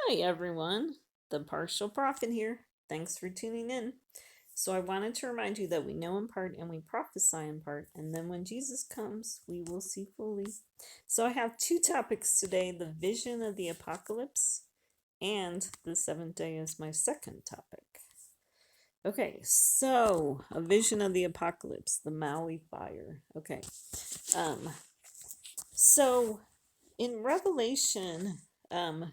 Hi, everyone. The Partial Prophet here. Thanks for tuning in. So, I wanted to remind you that we know in part and we prophesy in part, and then when Jesus comes, we will see fully. So, I have two topics today: the vision of the apocalypse, and the seventh day is my second topic. Okay, so a vision of the apocalypse, the Maui fire. Okay, um, so in Revelation, um,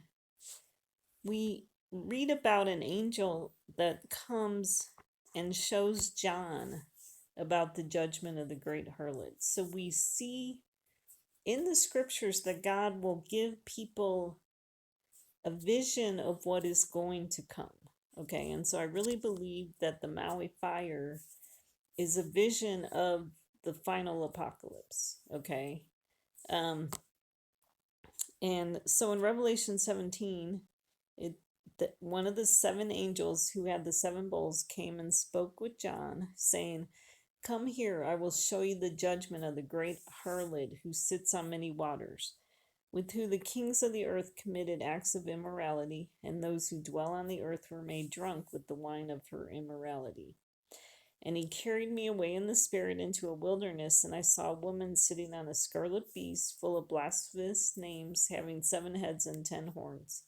we read about an angel that comes and shows John about the judgment of the great harlot. So we see in the scriptures that God will give people a vision of what is going to come. Okay, and so I really believe that the Maui fire is a vision of the final apocalypse. Okay, um, and so in Revelation 17, it one of the seven angels who had the seven bowls came and spoke with John, saying, "Come here, I will show you the judgment of the great harlot who sits on many waters, with whom the kings of the earth committed acts of immorality, and those who dwell on the earth were made drunk with the wine of her immorality." And he carried me away in the spirit into a wilderness, and I saw a woman sitting on a scarlet beast full of blasphemous names, having 7 heads and 10 horns.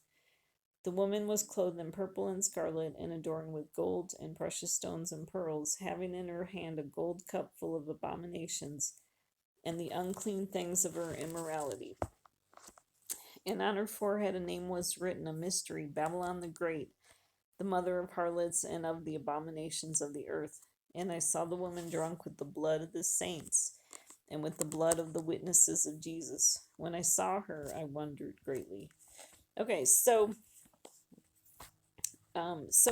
The woman was clothed in purple and scarlet, and adorned with gold and precious stones and pearls, having in her hand a gold cup full of abominations and the unclean things of her immorality. And on her forehead a name was written, a mystery, Babylon the Great, the mother of harlots and of the abominations of the earth. And I saw the woman drunk with the blood of the saints and with the blood of the witnesses of Jesus. When I saw her, I wondered greatly. Okay, so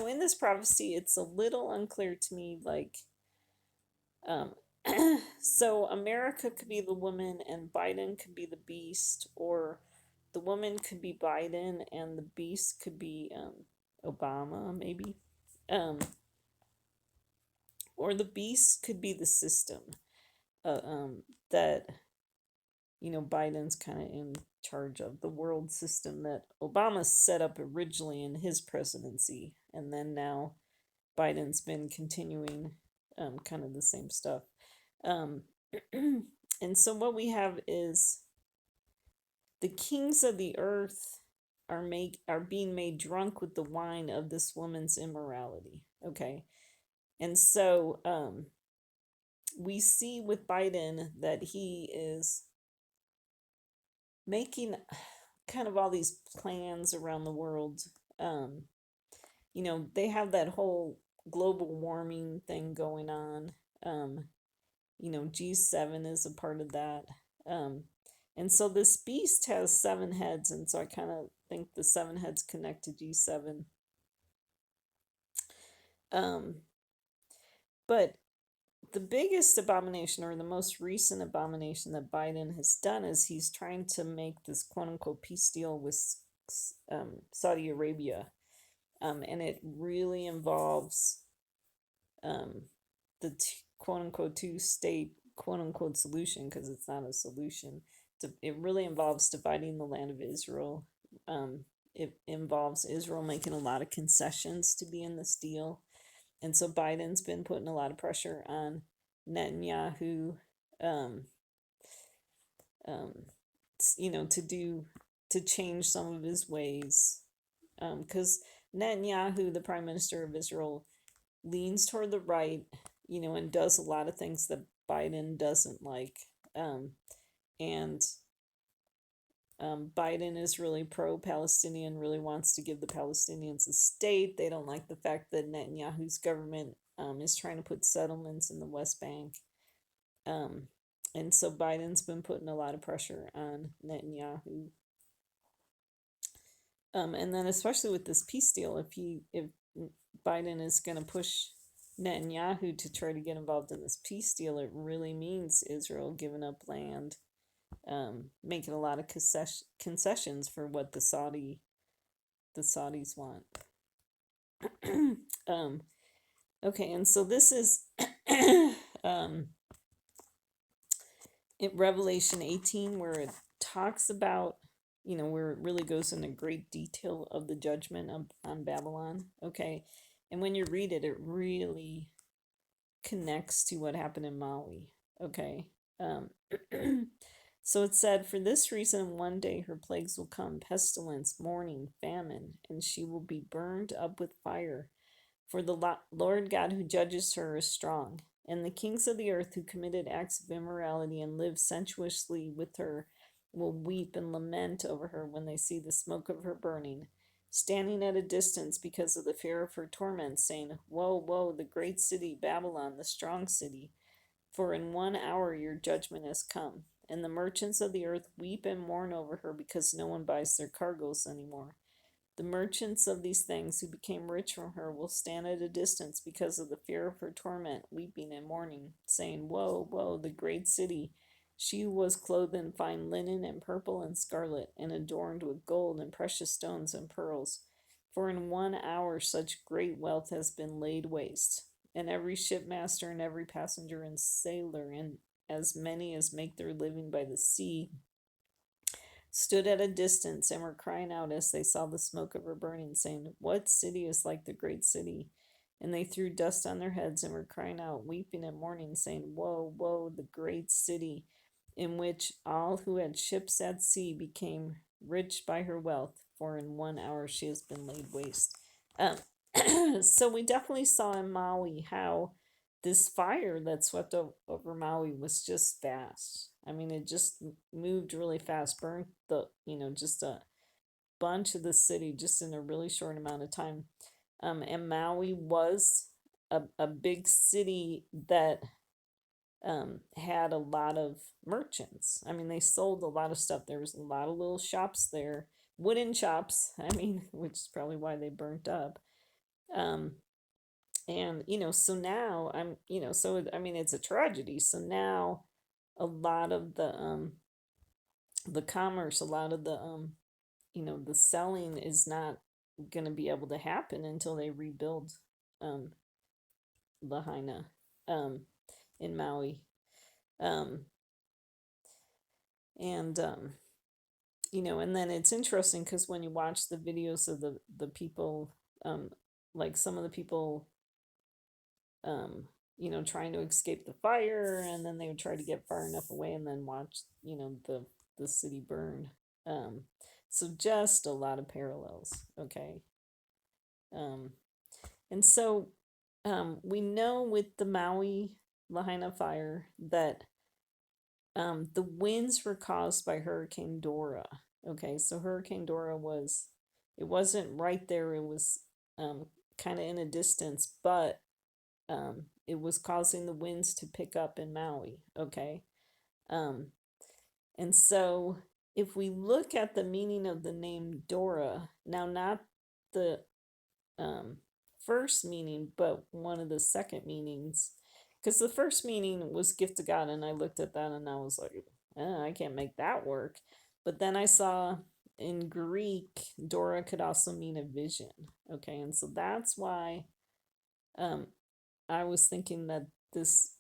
in this prophecy, it's a little unclear to me, like, um, so America could be the woman and Biden could be the beast, or the woman could be Biden and the beast could be Obama, maybe. Um, or the beast could be the system that Biden's kind of in charge of the world system that Obama set up originally in his presidency, and then now Biden's been continuing kind of the same stuff. Um, and so what we have is the kings of the earth are being made drunk with the wine of this woman's immorality. Okay, and so we see with Biden that he is making kind of all these plans around the world. Um, they have that whole global warming thing going on. G7 is a part of that. Um, and so this beast has 7 heads, and so I kind of think the 7 heads connect to G7. But the biggest abomination, or the most recent abomination that Biden has done, is he's trying to make this quote unquote peace deal with Saudi Arabia. And it really involves the quote unquote two-state quote unquote solution, because it's not a solution. It really involves dividing the land of Israel. It involves Israel making a lot of concessions to be in this deal. And so Biden's been putting a lot of pressure on Netanyahu, um, um, to change some of his ways. Because Netanyahu, the prime minister of Israel, leans toward the right, and does a lot of things that Biden doesn't like. And Biden is really pro-Palestinian, really wants to give the Palestinians a state. They don't like the fact that Netanyahu's government is trying to put settlements in the West Bank. And so Biden's been putting a lot of pressure on Netanyahu. And then especially with this peace deal, if Biden is going to push Netanyahu to try to get involved in this peace deal, it really means Israel giving up land, making a lot of concessions for what the Saudis want. Okay, and so this is in Revelation 18, where it talks about where it really goes into great detail of the judgment on Babylon. Okay. And when you read it, it really connects to what happened in Maui. Okay. Um, so it said, for this reason, one day her plagues will come pestilence, mourning, famine, and she will be burned up with fire. For the Lord God who judges her is strong, and the kings of the earth who committed acts of immorality and lived sensuously with her will weep and lament over her when they see the smoke of her burning, standing at a distance because of the fear of her torment, saying, Woe, woe, the great city, Babylon, the strong city, for in 1 hour your judgment has come. And the merchants of the earth weep and mourn over her because no one buys their cargoes anymore. The merchants of these things who became rich from her will stand at a distance because of the fear of her torment, weeping and mourning, saying, Woe, woe, the great city! She who was clothed in fine linen and purple and scarlet, and adorned with gold and precious stones and pearls. For in 1 hour such great wealth has been laid waste. And every shipmaster and every passenger and sailor, and as many as make their living by the sea, stood at a distance and were crying out as they saw the smoke of her burning, saying, What city is like the great city? And they threw dust on their heads and were crying out, weeping and mourning, saying, Woe, woe, the great city, in which all who had ships at sea became rich by her wealth, for in 1 hour she has been laid waste. Um, so we definitely saw in Maui how this fire that swept over Maui was just fast. I mean, it just moved really fast, burnt just a bunch of the city just in a really short amount of time. And Maui was a big city that had a lot of merchants. I mean, they sold a lot of stuff. There was a lot of little shops there, wooden shops. I mean, which is probably why they burnt up. Um, and so now I mean, it's a tragedy. So now a lot of the commerce, a lot of the selling is not going to be able to happen until they rebuild um Lahaina um in Maui. um and and then it's interesting because when you watch the videos of the people, like some of the people, um, trying to escape the fire, and then they would try to get far enough away and then watch, the city burn. Um, so just a lot of parallels, okay. Um, and so we know with the Maui Lahaina fire that the winds were caused by Hurricane Dora. Okay, so Hurricane Dora it wasn't right there, it was kind of in a distance, but it was causing the winds to pick up in Maui. Okay. Um, and so if we look at the meaning of the name Dora, now not the um, first meaning, but one of the second meanings, because the first meaning was gift of God, and I looked at that and I was like, I can't make that work. But then I saw in Greek, Dora could also mean a vision. Okay, and so that's why um, I was thinking that this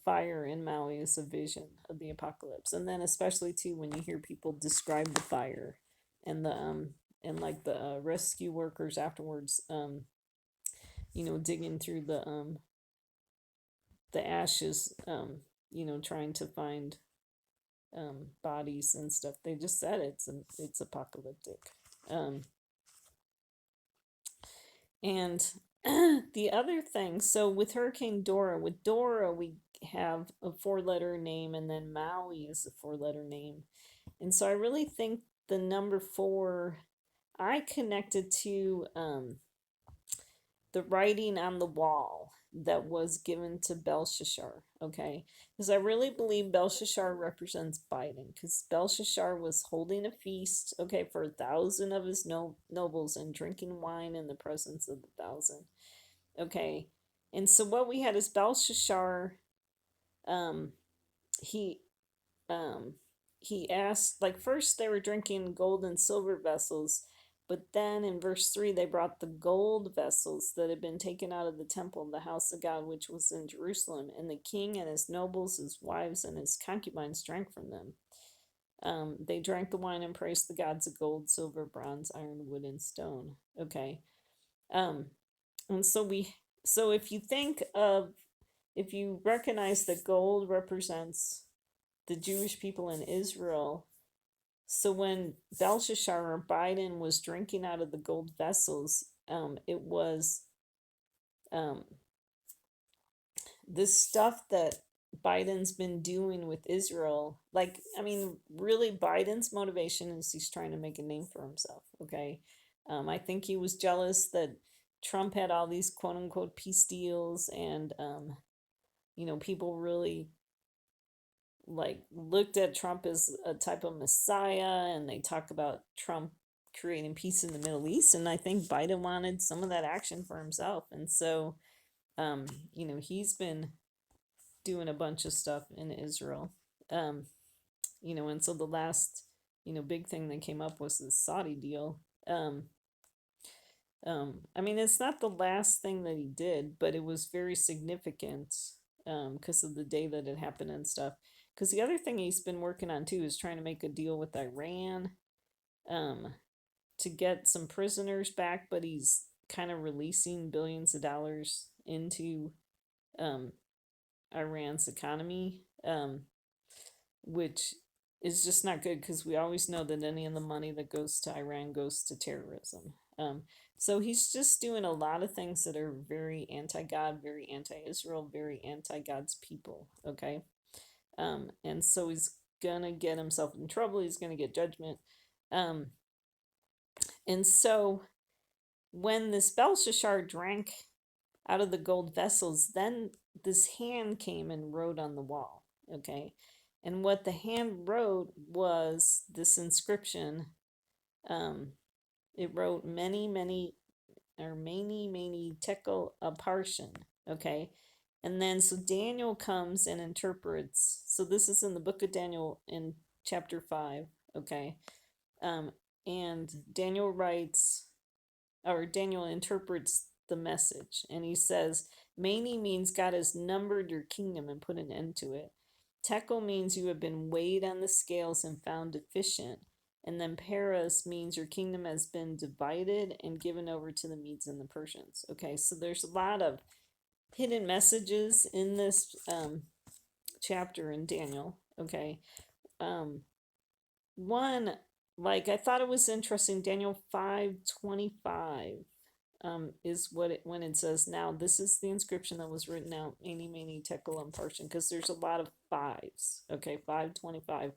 fire in Maui is a vision of the apocalypse. And then especially too when you hear people describe the fire and like the rescue workers afterwards, digging through the ashes, trying to find bodies and stuff. They just said it's apocalyptic. Um And the other thing, so with Hurricane Dora, with Dora, we have a 4 letter name, and then Maui is a 4 letter name. And so I really think the number 4, I connected to the writing on the wall that was given to Belshazzar, okay? Because I really believe Belshazzar represents Biden, because Belshazzar was holding a feast, okay, for 1,000 of his nobles and drinking wine in the presence of the 1,000, okay? And so what we had is Belshazzar, um, he um he asked, like, first they were drinking gold and silver vessels, but then in verse 3 they brought the gold vessels that had been taken out of the temple, the house of God, which was in Jerusalem, and the king and his nobles, his wives, and his concubines drank from them. They drank the wine and praised the gods of gold, silver, bronze, iron, wood, and stone. Okay. Um, and so if you think of, if you recognize that gold represents the Jewish people in Israel, so when Belshazzar or Biden was drinking out of the gold vessels, it was um, this stuff that Biden's been doing with Israel. Like, I mean, really, Biden's motivation is he's trying to make a name for himself. Okay. I think he was jealous that Trump had all these quote unquote peace deals, and, people really like looked at Trump as a type of messiah, and they talk about Trump creating peace in the Middle East. And I think Biden wanted some of that action for himself. And so, um, he's been doing a bunch of stuff in Israel. Um, and so the last, big thing that came up was the Saudi deal. I mean, it's not the last thing that he did, but it was very significant because of the day that it happened and stuff. Because the other thing he's been working on too is trying to make a deal with Iran um, to get some prisoners back, but he's kind of releasing billions of dollars into um, Iran's economy, which is just not good because we always know that any of the money that goes to Iran goes to terrorism. So he's just doing a lot of things that are very anti God, very anti Israel, very anti God's people. Okay. And so he's going to get himself in trouble. He's going to get judgment. Um, and so when this Belshazzar drank out of the gold vessels, then this hand came and wrote on the wall. Okay. And what the hand wrote was this inscription. Um, it wrote many tekel aparshin. Okay. And then so Daniel comes and interprets. So this is in the book of Daniel in chapter 5. Okay. Um, and Daniel writes, or Daniel interprets the message, and he says, Many means God has numbered your kingdom and put an end to it. Tekel means you have been weighed on the scales and found deficient. And then Paras means your kingdom has been divided and given over to the Medes and the Persians. Okay, so there's a lot of hidden messages in this chapter in Daniel. Okay, um, one, like I thought it was interesting, Daniel 5:25 is what it when it says, now this is the inscription that was written out, many tekel and parshin, because there's a lot of fives. Okay, 5:25.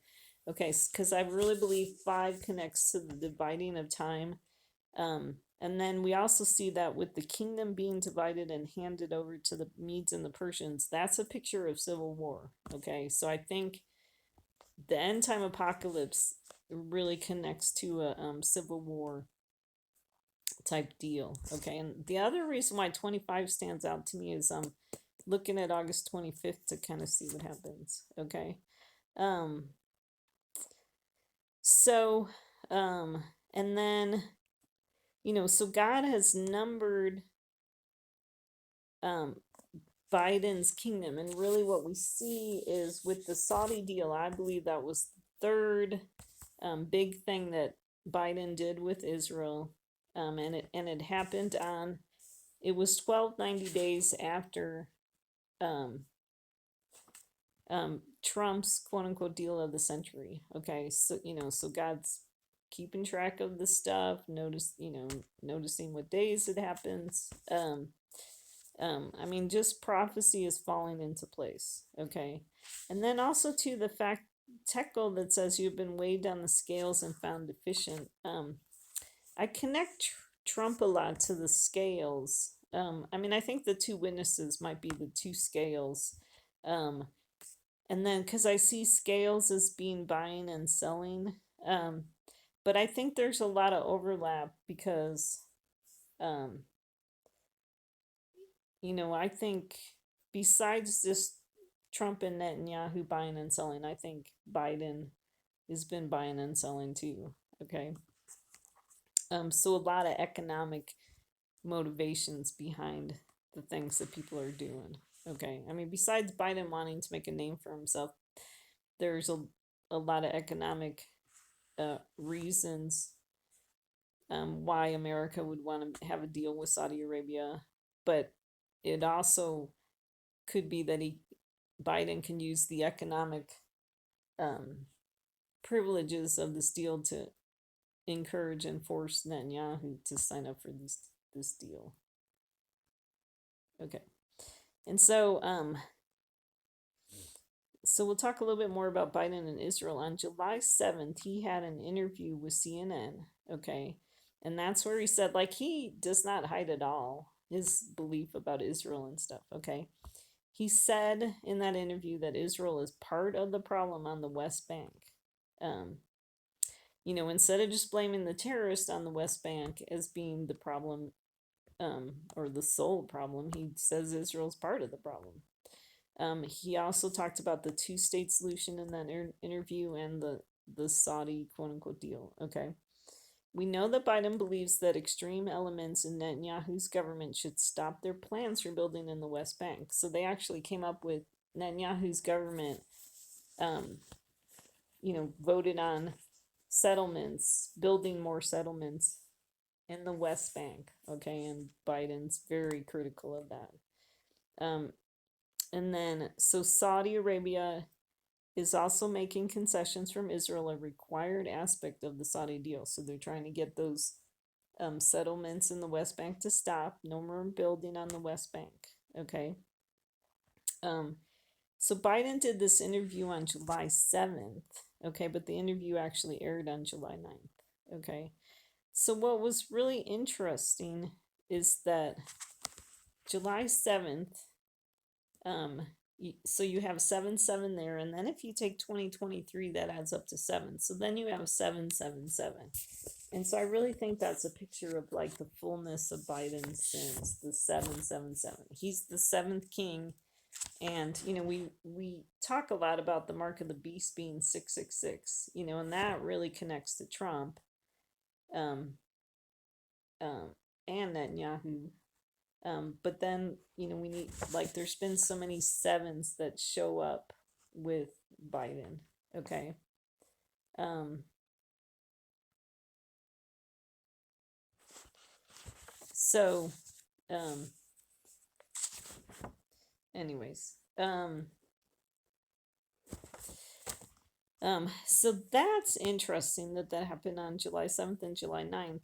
Okay, because I really believe five connects to the dividing of time. And then we also see that with the kingdom being divided and handed over to the Medes and the Persians, that's a picture of civil war. Okay, so I think the end time apocalypse really connects to a civil war type deal. Okay, and the other reason why 25 stands out to me is looking at August 25th to kind of see what happens. Okay, um, so and then so God has numbered um Biden's kingdom, and really what we see is with the Saudi deal. I believe that was the third big thing that Biden did with Israel, and it happened on. It was 1290 days after um, Trump's quote unquote deal of the century. Okay, so God's keeping track of the stuff. Noticing what days it happens. I mean, just prophecy is falling into place. Okay, and then also to the fact tekel that says you've been weighed on the scales and found deficient. I connect Trump a lot to the scales. I mean, I think the two witnesses might be the two scales. Um, and then because I see scales as being buying and selling. Um, but I think there's a lot of overlap because, um, I think besides just Trump and Netanyahu buying and selling, I think Biden has been buying and selling too. Okay. So a lot of economic motivations behind the things that people are doing. Okay. I mean, besides Biden wanting to make a name for himself, there's a lot of economic reasons why America would want to have a deal with Saudi Arabia, but it also could be that Biden can use the economic um, privileges of this deal to encourage and force Netanyahu to sign up for this deal. Okay, and so we'll talk a little bit more about Biden and Israel. On July 7th, he had an interview with CNN. Okay, and that's where he said, like, he does not hide at all his belief about Israel and stuff. Okay, he said in that interview that Israel is part of the problem on the West Bank. Um, instead of just blaming the terrorists on the West Bank as being the problem, or the sole problem, he says Israel's part of the problem. He also talked about the two-state solution in that interview and the Saudi quote-unquote deal. Okay. We know that Biden believes that extreme elements in Netanyahu's government should stop their plans for building in the West Bank. So they actually came up with Netanyahu's government, um, voted on settlements, building more settlements in the West Bank. Okay, and Biden's very critical of that. And then, so Saudi Arabia is also making concessions from Israel, a required aspect of the Saudi deal. So they're trying to get those settlements in the West Bank to stop. No more building on the West Bank. Okay. So Biden did this interview on July 7th. Okay, but the interview actually aired on July 9th. Okay. So what was really interesting is that July 7th, so you have 7-7 there, and then if you take 2023, that adds up to 7. So then you have 7-7-7. And so I really think that's a picture of like the fullness of Biden's sins, the 7-7-7. He's the seventh king, and we talk a lot about the mark of the beast being 666, and that really connects to Trump, um, and Netanyahu. But then, we need, like, there's been so many sevens that show up with Biden. Okay. So, anyways, so that's interesting that happened on July 7th and July 9th.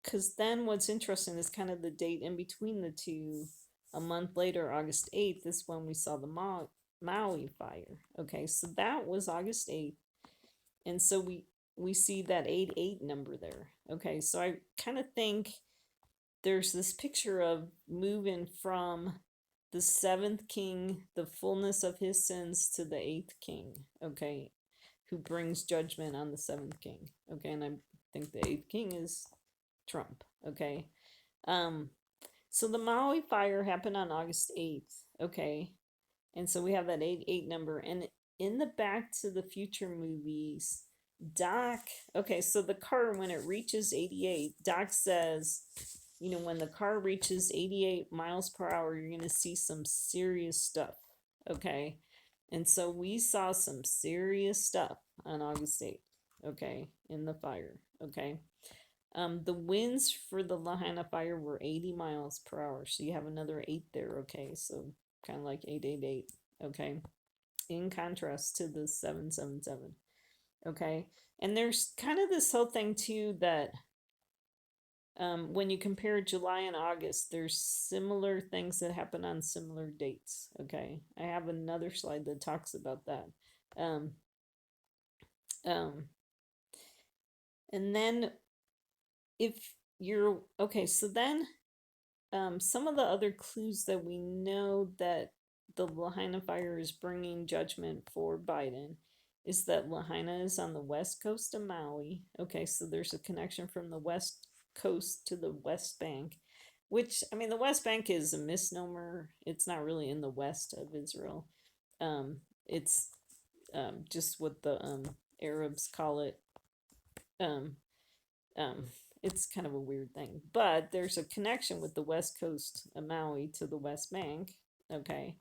Because then what's interesting is kind of the date in between the two. A month later, August 8th, is when we saw the Maui fire. Okay, so that was August 8th. And so we see that 8-8 number there. Okay, so I kind of think there's this picture of moving from the seventh king, the fullness of his sins, to the eighth king. Okay, who brings judgment on the seventh king. Okay, and I think the eighth king is Trump. Okay. So the Maui fire happened on August 8th. Okay. And so we have that 8-8 number. And in the Back to the Future movies, Doc, okay, so the car, when it reaches 88, Doc says, when the car reaches 88 miles per hour, you're going to see some serious stuff. Okay. And so we saw some serious stuff on August 8th. Okay. In the fire. Okay. The winds for the Lahaina fire were 80 miles per hour. So you have another 8 there. Okay. So kind of like 888. Okay. In contrast to the 777. Okay. And there's kind of this whole thing too that when you compare July and August, there's similar things that happen on similar dates. Okay. I have another slide that talks about that. Um, and then if you're okay, so then some of the other clues that we know that the Lahaina fire is bringing judgment for Biden is that Lahaina is on the west coast of Maui. Okay, so there's a connection from the west coast to the West Bank, which, I mean, the West Bank is a misnomer. It's not really in the west of Israel. It's just what the Arabs call it. Um, um, it's kind of a weird thing, but there's a connection with the west coast of Maui to the West Bank. Okay.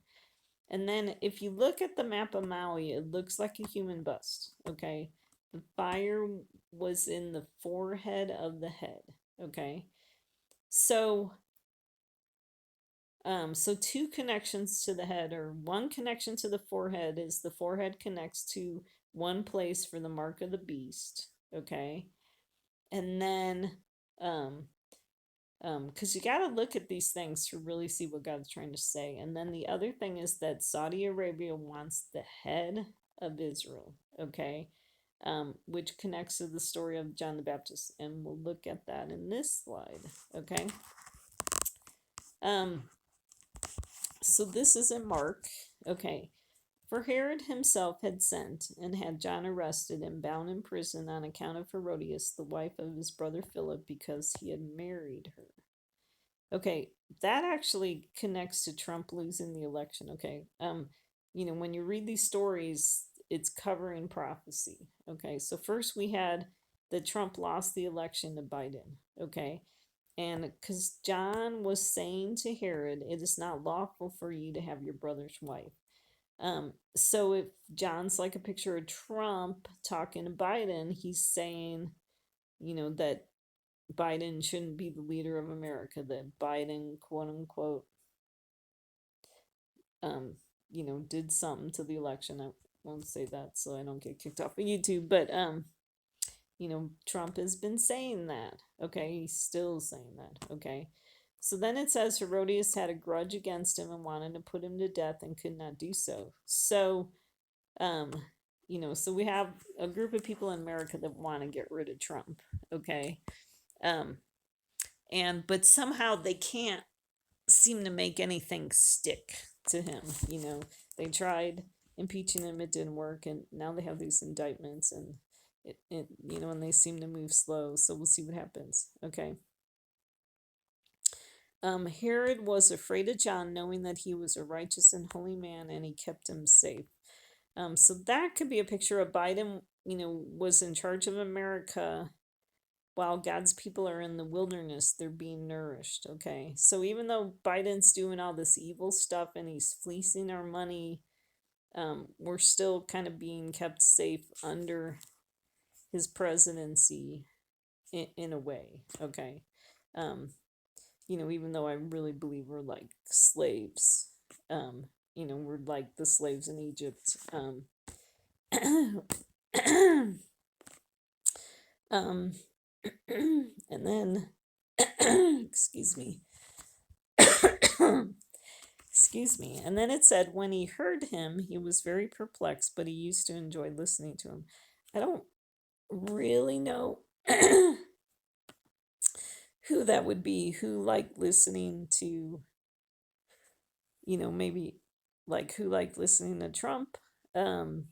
And then if you look at the map of Maui, it looks like a human bust. Okay. The fire was in the forehead of the head. Okay. So so two connections to the head, or one connection to the forehead, is the forehead connects to one place for the mark of the beast. Okay. And then um because you got to look at these things to really see what God's trying to say. And then the other thing is that Saudi Arabia wants the head of Israel, okay, which connects to the story of John the Baptist, and we'll look at that in this slide, okay. Um, so this is in Mark, okay. For Herod himself had sent and had John arrested and bound in prison on account of Herodias, the wife of his brother Philip, because he had married her. Okay, that actually connects to Trump losing the election. Okay. When you read these stories, it's covering prophecy. Okay. So first we had that Trump lost the election to Biden. Okay. And because John was saying to Herod, it is not lawful for you to have your brother's wife. So if John's like a picture of Trump talking to Biden, he's saying, that Biden shouldn't be the leader of America, that Biden, quote unquote, did something to the election. I won't say that so I don't get kicked off of YouTube, but Trump has been saying that. Okay, he's still saying that. Okay. So then it says Herodias had a grudge against him and wanted to put him to death and could not do so. So, um, so we have a group of people in America that want to get rid of Trump. Okay. Um, but somehow they can't seem to make anything stick to him. They tried impeaching him, it didn't work, and now they have these indictments, and and they seem to move slow. So we'll see what happens. Okay. Herod was afraid of John, knowing that he was a righteous and holy man, and he kept him safe. So that could be a picture of Biden. Was in charge of America while God's people are in the wilderness, they're being nourished. Okay. So even though Biden's doing all this evil stuff and he's fleecing our money, we're still kind of being kept safe under his presidency in a way. Okay. Even though I really believe we're like slaves, we're like the slaves in Egypt. Um, and then, excuse me. Excuse me. And then it said, when he heard him, he was very perplexed, but he used to enjoy listening to him. I don't really know who that would be, who liked listening to, maybe like who liked listening to Trump. Um,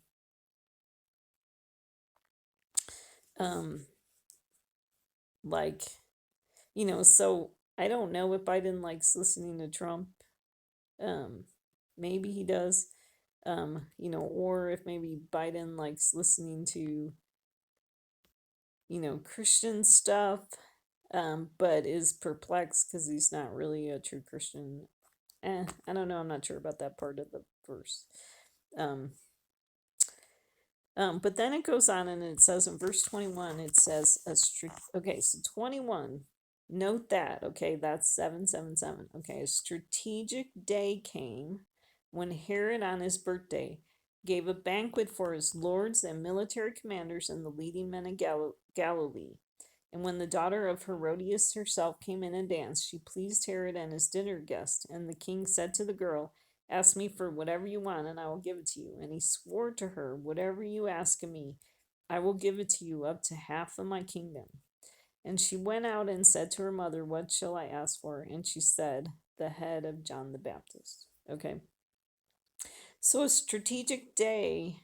um, like, so I don't know if Biden likes listening to Trump. Maybe he does. Or if maybe Biden likes listening to, Christian stuff, but is perplexed because he's not really a true Christian. I don't know. I'm not sure about that part of the verse. Um, but then it goes on and it says in verse 21, it says, okay, so 21, note that, okay, that's 777. Okay, a strategic day came when Herod on his birthday gave a banquet for his lords and military commanders and the leading men of Galilee. And when the daughter of Herodias herself came in and danced, she pleased Herod and his dinner guest. And the king said to the girl, ask me for whatever you want, and I will give it to you. And he swore to her, whatever you ask of me, I will give it to you, up to half of my kingdom. And she went out and said to her mother, what shall I ask for? And she said, the head of John the Baptist. Okay. So a strategic day,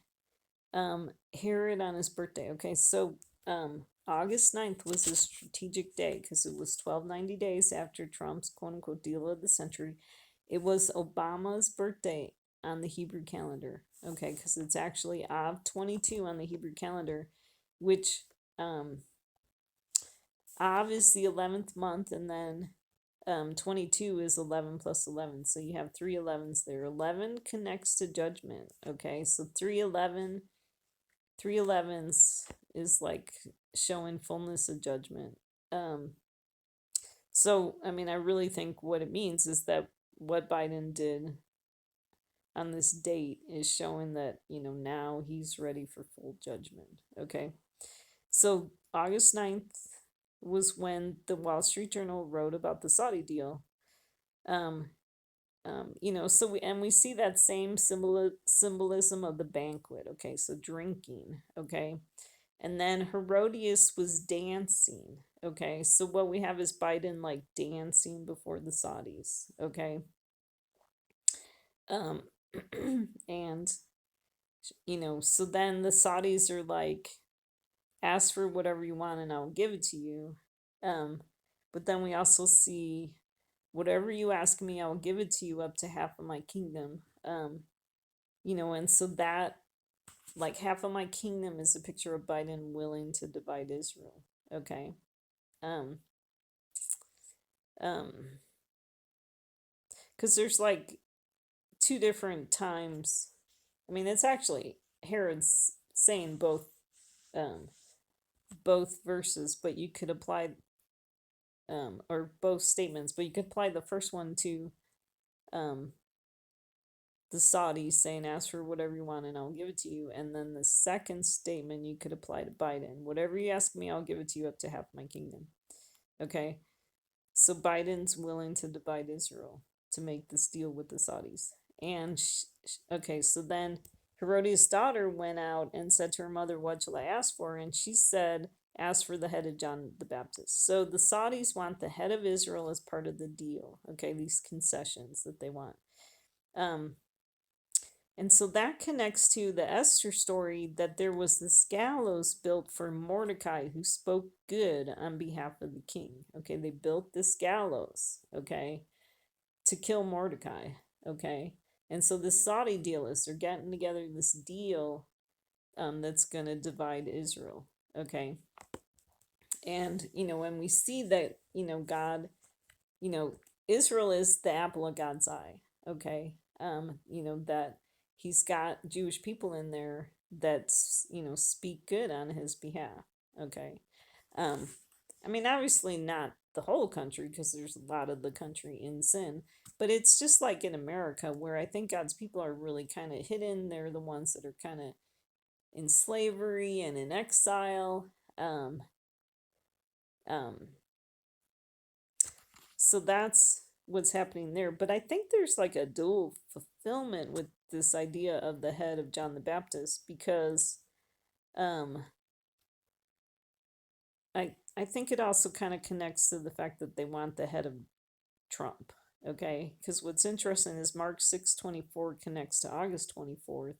Herod on his birthday. Okay, so August 9th was a strategic day because it was 1290 days after Trump's quote unquote deal of the century. It was Obama's birthday on the Hebrew calendar. Okay, because it's actually Av 22 on the Hebrew calendar, which Av is the 11th month, and then 22 is 11 plus 11. So you have 3 11s there. 11 connects to judgment. Okay. So 3 11s is like showing fullness of judgment. Um, so, I mean, I really think what it means is that what Biden did on this date is showing that, now he's ready for full judgment. Okay. So, August 9th was when the Wall Street Journal wrote about the Saudi deal. Um, so we see that same symbolism of the banquet. Okay. So, drinking. Okay. And then Herodias was dancing. Okay. So, what we have is Biden like dancing before the Saudis. Okay. Um, and so then the Saudis are like, ask for whatever you want and I'll give it to you. But then we also see, whatever you ask me, I will give it to you up to half of my kingdom. And so that, like, half of my kingdom is a picture of Biden willing to divide Israel. Okay. Um, um, because there's like two different times. I mean, it's actually Herod's saying um, both verses, but you could apply or both statements, but you could apply the first one to um, the Saudis saying, ask for whatever you want and I'll give it to you. And then the second statement you could apply to Biden, whatever you ask me, I'll give it to you up to half my kingdom. Okay. So Biden's willing to divide Israel to make this deal with the Saudis. And, okay, so then Herodias' daughter went out and said to her mother, what shall I ask for? And she said, ask for the head of John the Baptist. So the Saudis want the head of Israel as part of the deal. Okay, these concessions that they want. And so that connects to the Esther story, that there was this gallows built for Mordecai who spoke good on behalf of the king. Okay, they built this gallows, okay, to kill Mordecai. Okay, and so the Saudi dealists are getting together this deal that's going to divide Israel. Okay, and when we see that, God, Israel is the apple of God's eye. Okay, that he's got Jewish people in there that speak good on his behalf. Okay. I mean, obviously not the whole country, because there's a lot of the country in sin, but it's just like in America, where I think God's people are really kind of hidden. They're the ones that are kind of in slavery and in exile. Um, um, so that's what's happening there. But I think there's like a dual fulfillment with this idea of the head of John the Baptist, because um, I think it also kind of connects to the fact that they want the head of Trump. Okay, because what's interesting is Mark 6:24 connects to August 24th,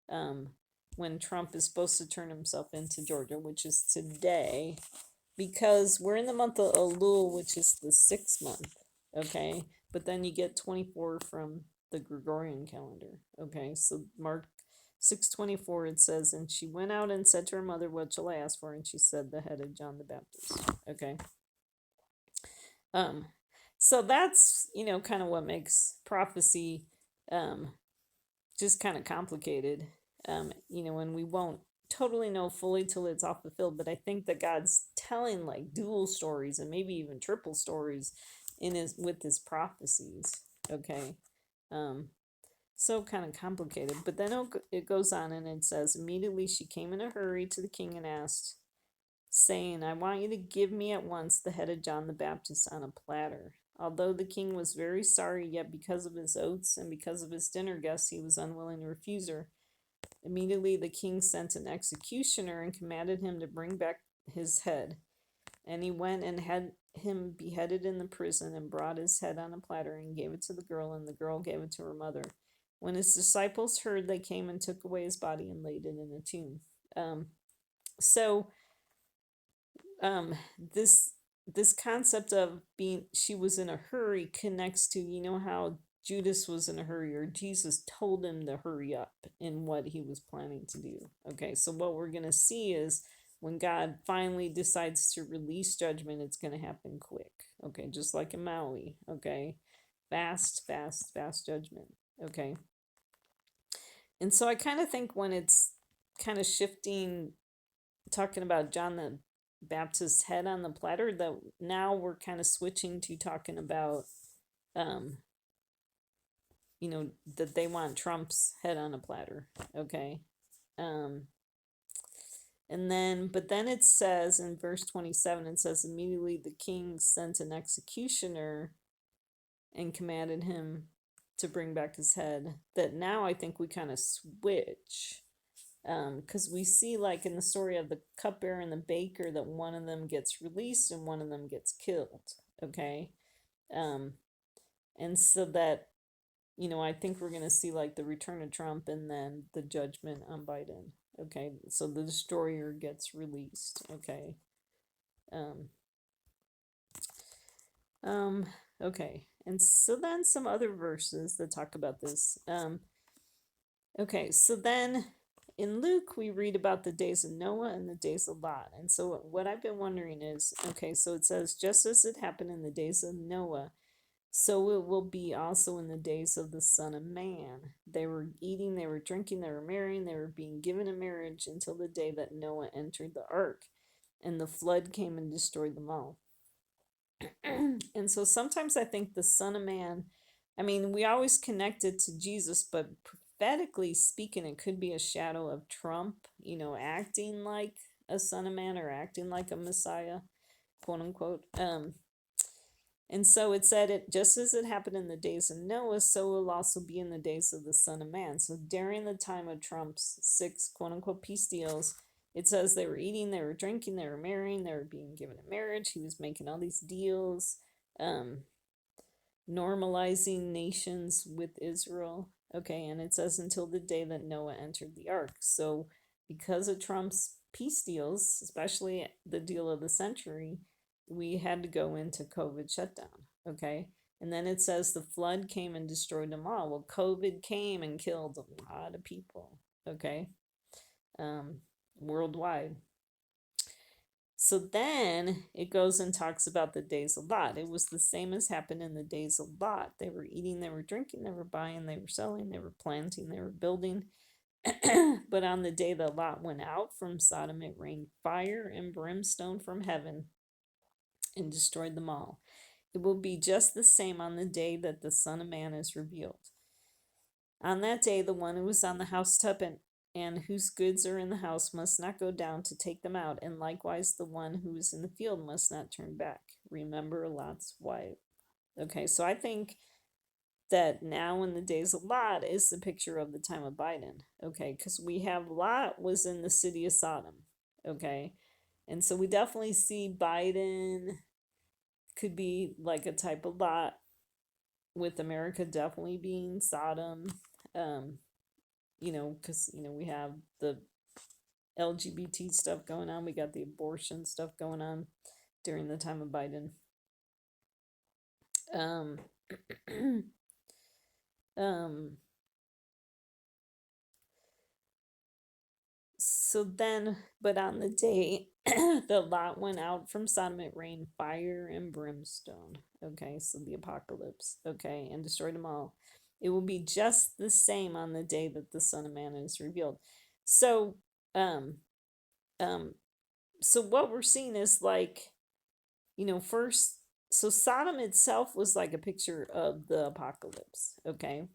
um, when Trump is supposed to turn himself into Georgia, which is today, because we're in the month of Elul, which is the 6th month. Okay, but then you get 24 from the Gregorian calendar. Okay, so Mark 6:24, it says, and she went out and said to her mother, what shall I ask for? And she said, the head of John the Baptist. Okay. Um, so that's, kind of what makes prophecy just kind of complicated. And we won't totally know fully till it's all fulfilled, but I think that God's telling like dual stories and maybe even triple stories with his prophecies. Okay. So kind of complicated, but then it goes on and it says, immediately she came in a hurry to the king and asked, saying, I want you to give me at once the head of John the Baptist on a platter. Although the king was very sorry, yet because of his oaths and because of his dinner guests, he was unwilling to refuse her. Immediately the king sent an executioner and commanded him to bring back his head. And he went and had him beheaded in the prison, and brought his head on a platter and gave it to the girl, and the girl gave it to her mother. When his disciples heard, they came and took away his body and laid it in a tomb. So this concept of she was in a hurry connects to, how Judas was in a hurry, or Jesus told him to hurry up in what he was planning to do. Okay, so what we're going to see is when God finally decides to release judgment, it's going to happen quick. Okay, just like in Maui. Okay, fast, fast, fast judgment. Okay, and so I kind of think when it's kind of shifting, talking about John the Baptist's head on the platter, that now we're kind of switching to talking about, um, that they want Trump's head on a platter. Okay. Um, and then, but then it says in verse 27, it says, immediately the king sent an executioner and commanded him to bring back his head. That now I think we kind of switch. Because we see, like in the story of the cupbearer and the baker, that one of them gets released and one of them gets killed. Okay. Um, and so that, I think we're going to see like the return of Trump and then the judgment on Biden. Okay, so the destroyer gets released. Okay. Um, um, okay, and so then some other verses that talk about this. Okay, so then in Luke we read about the days of Noah and the days of Lot. And so what I've been wondering is, okay, so it says, just as it happened in the days of Noah, so it will be also in the days of the Son of Man. They were eating, they were drinking, they were marrying, they were being given in marriage until the day that Noah entered the ark, and the flood came and destroyed them all. And so sometimes I think the Son of Man, I mean, we always connect it to Jesus, but prophetically speaking, it could be a shadow of Trump, acting like a Son of Man or acting like a Messiah, quote unquote. And so it said, it just as it happened in the days of Noah, so will also be in the days of the Son of Man. So during the time of Trump's 6 quote unquote peace deals, it says they were eating, they were drinking, they were marrying, they were being given in marriage. He was making all these deals, normalizing nations with Israel. Okay, and it says until the day that Noah entered the ark. So because of Trump's peace deals, especially the deal of the century, we had to go into COVID shutdown. Okay. And then it says the flood came and destroyed them all. Well, COVID came and killed a lot of people. Okay. Worldwide. So then it goes and talks about the days of Lot. It was the same as happened in the days of Lot. They were eating, they were drinking, they were buying, they were selling, they were planting, they were building. But on the day that Lot went out from Sodom, it rained fire and brimstone from heaven and destroyed them all. It will be just the same on the day that the Son of Man is revealed. On that day, the one who is on the housetop and whose goods are in the house must not go down to take them out, and likewise the one who is in the field must not turn back. Remember Lot's wife. Okay, so I think that now in the days of Lot is the picture of the time of Biden. Okay, because we have Lot was in the city of Sodom. Okay, and so we definitely see Biden could be like a type of Lot, with America definitely being Sodom. Because we have the LGBT stuff going on, we got the abortion stuff going on during the time of Biden. Um, um, so then, but on the day the Lot went out from Sodom, it rained fire and brimstone. Okay, so the apocalypse. Okay, and destroyed them all. It will be just the same on the day that the Son of Man is revealed. So, um, um, so what we're seeing is like, first, so Sodom itself was like a picture of the apocalypse. Okay,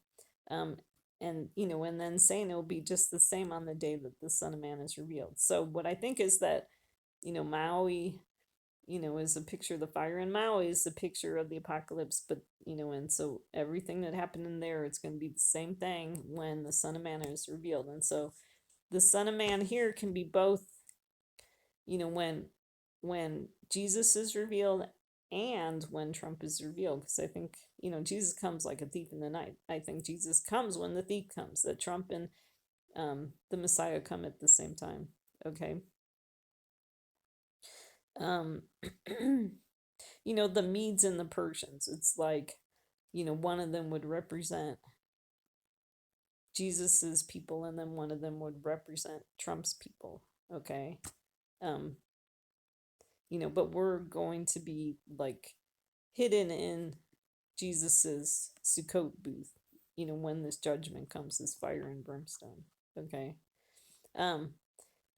um, and then saying it will be just the same on the day that the Son of Man is revealed. So what I think is that, Maui, is a picture of the fire, and Maui is a picture of the apocalypse. But and so everything that happened in there, it's going to be the same thing when the Son of Man is revealed. And so the Son of Man here can be both, when Jesus is revealed and when Trump is revealed, because I think Jesus comes like a thief in the night. I think Jesus comes when the thief comes. That Trump and the Messiah come at the same time. Okay. um the Medes and the Persians, it's like, one of them would represent Jesus's people and then one of them would represent Trump's people. Okay. Um, but we're going to be like hidden in Jesus's Sukkot booth, when this judgment comes, this fire and brimstone. Okay. Um,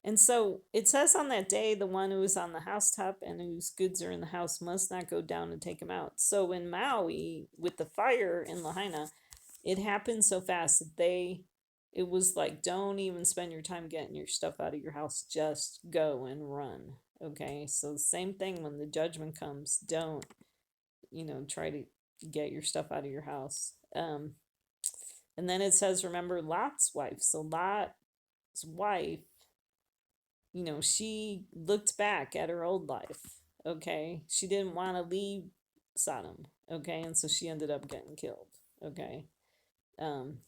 and so it says on that day, the one who is on the housetop and whose goods are in the house must not go down and take them out. So in Maui, with the fire in Lahaina, it happened so fast that it was like, don't even spend your time getting your stuff out of your house, just go and run. Okay, so the same thing when the judgment comes, don't, try to get your stuff out of your house. And then it says, remember Lot's wife. So Lot's wife, she looked back at her old life. Okay, she didn't want to leave Sodom. Okay, and so she ended up getting killed. Okay. Um,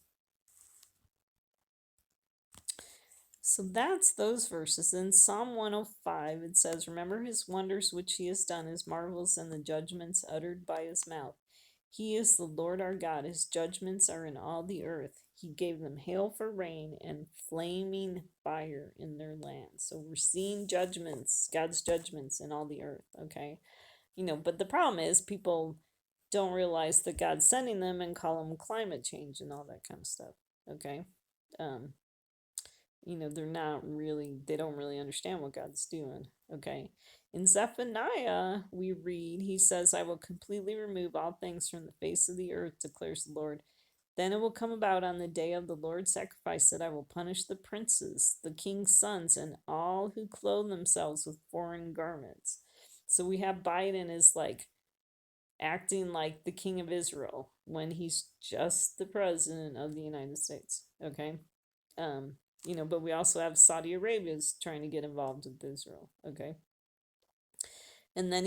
So that's those verses. In Psalm 105, it says, remember his wonders which he has done, his marvels, and the judgments uttered by his mouth. He is the Lord our God. His judgments are in all the earth. He gave them hail for rain and flaming fire in their land. So we're seeing judgments, God's judgments in all the earth, okay? But the problem is people don't realize that God's sending them and call them climate change and all that kind of stuff, okay? Um, they don't really understand what God's doing. Okay. In Zephaniah, we read, he says, I will completely remove all things from the face of the earth, declares the Lord. Then it will come about on the day of the Lord's sacrifice that I will punish the princes, the king's sons, and all who clothe themselves with foreign garments. So we have Biden is like acting like the king of Israel when he's just the president of the United States. Okay. Um, but we also have Saudi Arabia's trying to get involved with Israel. Okay. And then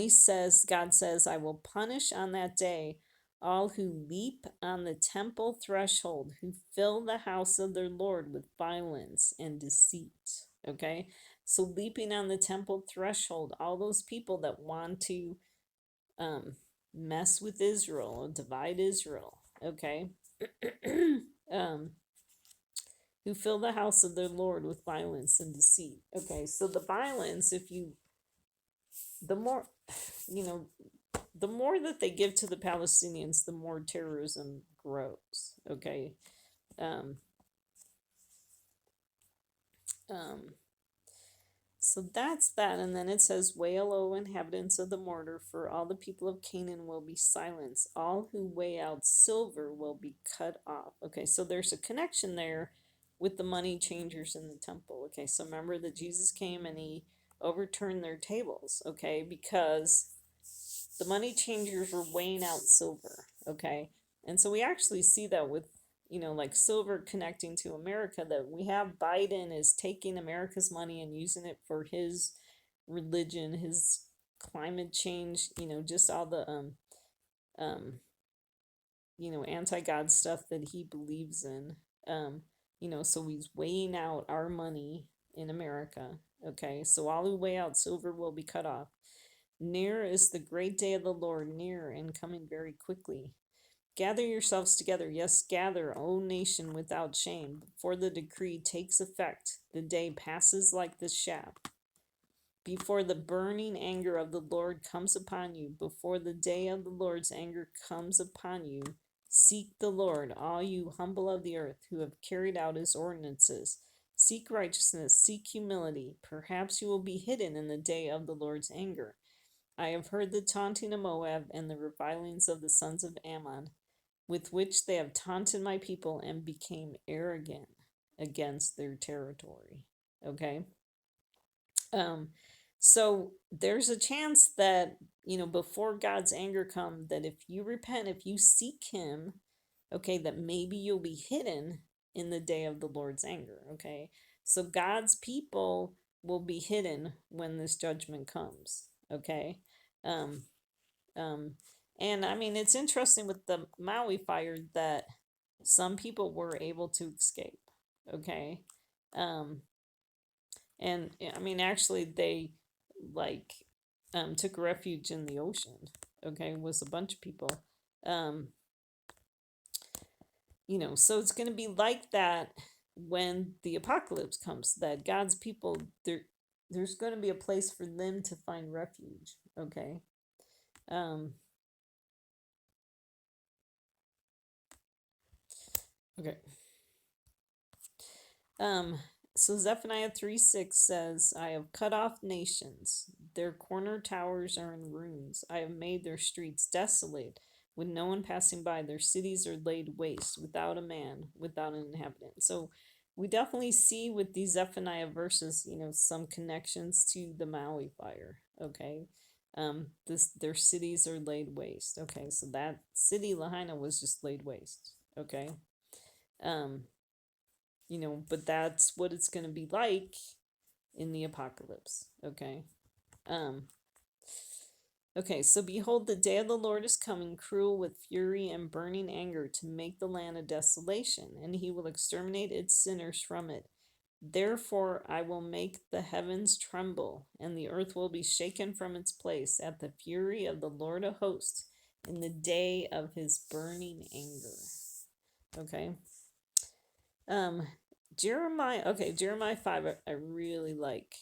God says, I will punish on that day all who leap on the temple threshold, who fill the house of their Lord with violence and deceit. Okay. So leaping on the temple threshold, all those people that want to um, mess with Israel, divide Israel. Okay. um, who fill the house of their Lord with violence and deceit. Okay, so the violence, the more, you know, the more that they give to the Palestinians, the more terrorism grows. Okay, um, um, so that's that. And then it says, wail, O inhabitants of the mortar, for all the people of Canaan will be silenced. All who weigh out silver will be cut off. Okay, so there's a connection there with the money changers in the temple. Okay, so remember that Jesus came and he overturned their tables. Okay, because the money changers were weighing out silver. Okay, and so we actually see that with like silver connecting to America, that we have Biden is taking America's money and using it for his religion, his climate change, just all the um anti-God stuff that he believes in. Um, so he's weighing out our money in America. Okay, so all who weigh out silver will be cut off. Near is the great day of the Lord, near and coming very quickly. Gather yourselves together, yes, gather, O nation, without shame, before the decree takes effect. The day passes like the shaft. Before the burning anger of the Lord comes upon you, before the day of the Lord's anger comes upon you, seek the Lord, all you humble of the earth who have carried out his ordinances. Seek righteousness, seek humility. Perhaps you will be hidden in the day of the Lord's anger. I have heard the taunting of Moab and the revilings of the sons of Ammon, with which they have taunted my people and became arrogant against their territory. Okay. Um, so there's a chance that, before God's anger come, that if you repent, if you seek him, okay, that maybe you'll be hidden in the day of the Lord's anger. Okay. So God's people will be hidden when this judgment comes. Okay. Um, um, and I mean, it's interesting with the Maui fire that some people were able to escape. Okay. Um, and I mean, actually, they like took refuge in the ocean. Okay, was a bunch of people. Um, so it's going to be like that when the apocalypse comes. That God's people, there's going to be a place for them to find refuge. Okay. Um, okay. Um, so Zephaniah 3:6 says, I have cut off nations. Their corner towers are in ruins. I have made their streets desolate, with no one passing by. Their cities are laid waste, without a man, without an inhabitant. So we definitely see with these Zephaniah verses, some connections to the Maui fire. Okay. Their cities are laid waste. Okay, so that city Lahaina was just laid waste. Okay. Um, but that's what it's going to be like in the apocalypse. Okay. um okay, so behold, the day of the Lord is coming, cruel with fury and burning anger, to make the land a desolation, and he will exterminate its sinners from it. Therefore I will make the heavens tremble, and the earth will be shaken from its place at the fury of the Lord of hosts, in the day of his burning anger. Okay. Um, Jeremiah 5, I really like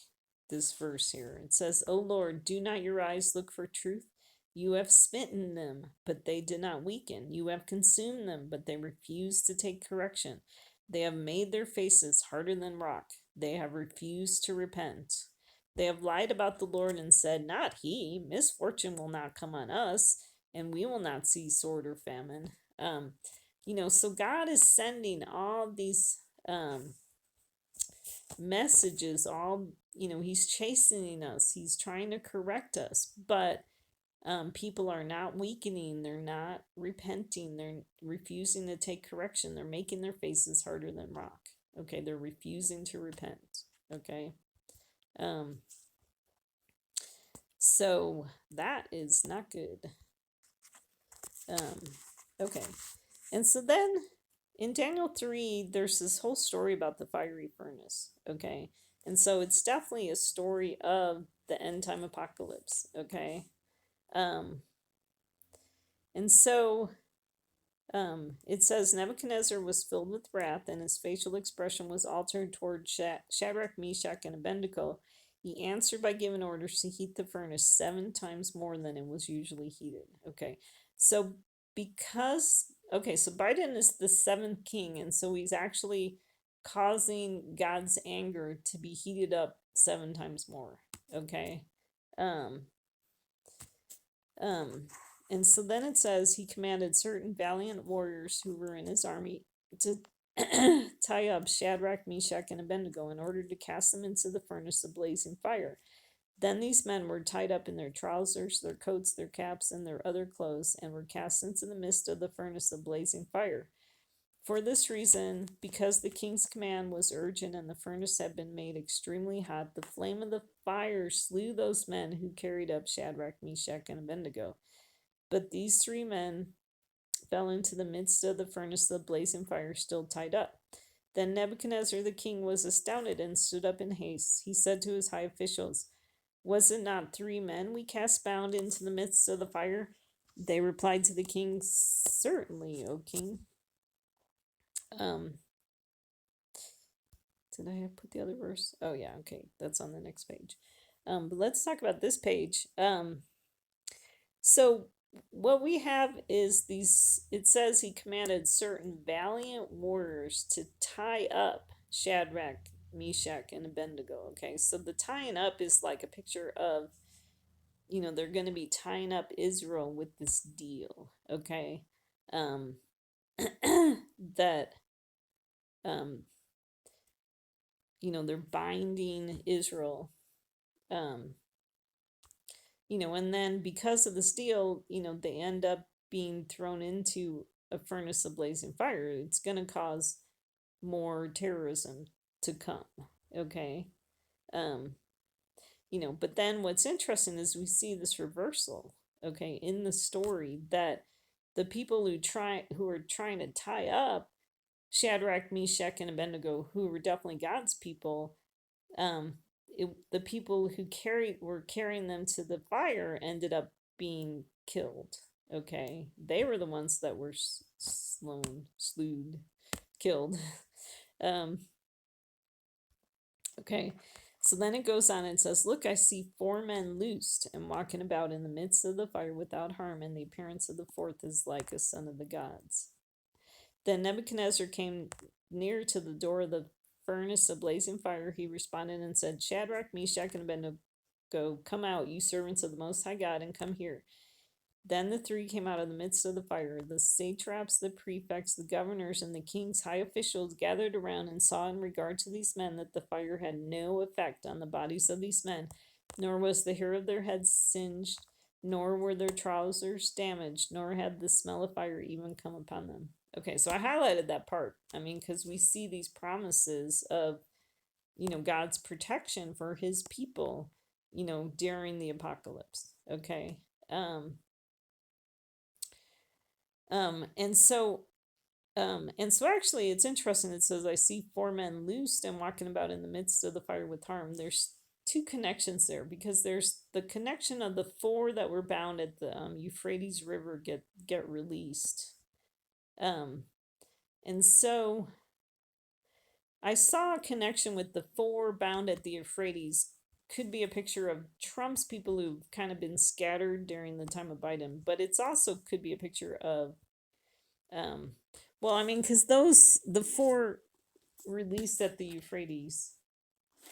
this verse here. It says, O Lord, do not your eyes look for truth? You have smitten them, but they did not weaken. You have consumed them, but they refused to take correction. They have made their faces harder than rock. They have refused to repent. They have lied about the Lord and said, Not he. Misfortune will not come on us, and we will not see sword or famine. So God is sending all these messages, he's chastening us, he's trying to correct us, but people are not weakening, they're not repenting, they're refusing to take correction, they're making their faces harder than rock. Okay, they're refusing to repent. Okay. um so that is not good. um okay. And so then in Daniel 3, there's this whole story about the fiery furnace. Okay. And so it's definitely a story of the end time apocalypse. Okay. Um, and so it says Nebuchadnezzar was filled with wrath, and his facial expression was altered toward Shadrach, Meshach, and Abednego. He answered by giving orders to heat the furnace 7 times more than it was usually heated. Okay, so so Biden is the seventh king, and so he's actually causing God's anger to be heated up 7 times more. Okay. Um, um, and so then it says he commanded certain valiant warriors who were in his army to tie up Shadrach, Meshach, and Abednego in order to cast them into the furnace of blazing fire. Then these men were tied up in their trousers, their coats, their caps, and their other clothes, and were cast into the midst of the furnace of blazing fire. For this reason, because the king's command was urgent and the furnace had been made extremely hot, the flame of the fire slew those men who carried up Shadrach, Meshach, and Abednego. But these 3 men fell into the midst of the furnace of blazing fire, still tied up. Then Nebuchadnezzar the king was astounded and stood up in haste. He said to his high officials, Was it not 3 men we cast bound into the midst of the fire? They replied to the king, Certainly, O king. Um, did I put the other verse? Oh yeah, okay, that's on the next page. But let's talk about this page. So what we have is these, it says he commanded certain valiant warriors to tie up Shadrach, Meshach, and Abednego. Okay, so the tying up is like a picture of, they're going to be tying up Israel with this deal. Okay. um that um they're binding Israel. um and then because of this deal, they end up being thrown into a furnace of blazing fire. It's going to cause more terrorism to come. Okay. um but then what's interesting is we see this reversal, okay, in the story, that the people who are trying to tie up Shadrach, Meshach, and Abednego, who were definitely God's people, um, the people who were carrying them to the fire ended up being killed. Okay, they were the ones that were killed. um, okay, So then it goes on and says, "Look, I see four men loosed and walking about in the midst of the fire without harm, and the appearance of the fourth is like a son of the gods." Then Nebuchadnezzar came near to the door of the furnace of blazing fire. He responded and said, "Shadrach, Meshach, and Abednego, come out, you servants of the Most High God, and come here." Then the three came out of the midst of the fire. The satraps, the prefects, the governors, and the king's high officials gathered around and saw in regard to these men that the fire had no effect on the bodies of these men, nor was the hair of their heads singed, nor were their trousers damaged, nor had the smell of fire even come upon them. Okay, so I highlighted that part. I mean, because we see these promises of, God's protection for his people, during the apocalypse. Okay. Um, um, and so, and so actually it's interesting. It says, "I see four men loosed and walking about in the midst of the fire with harm." There's two connections there, because there's the connection of the four that were bound at the Euphrates River get released. Um, and so I saw a connection with the four bound at the Euphrates. Could be a picture of Trump's people who've kind of been scattered during the time of Biden, but it's also could be a picture of, um, well, I mean, because the four released at the Euphrates,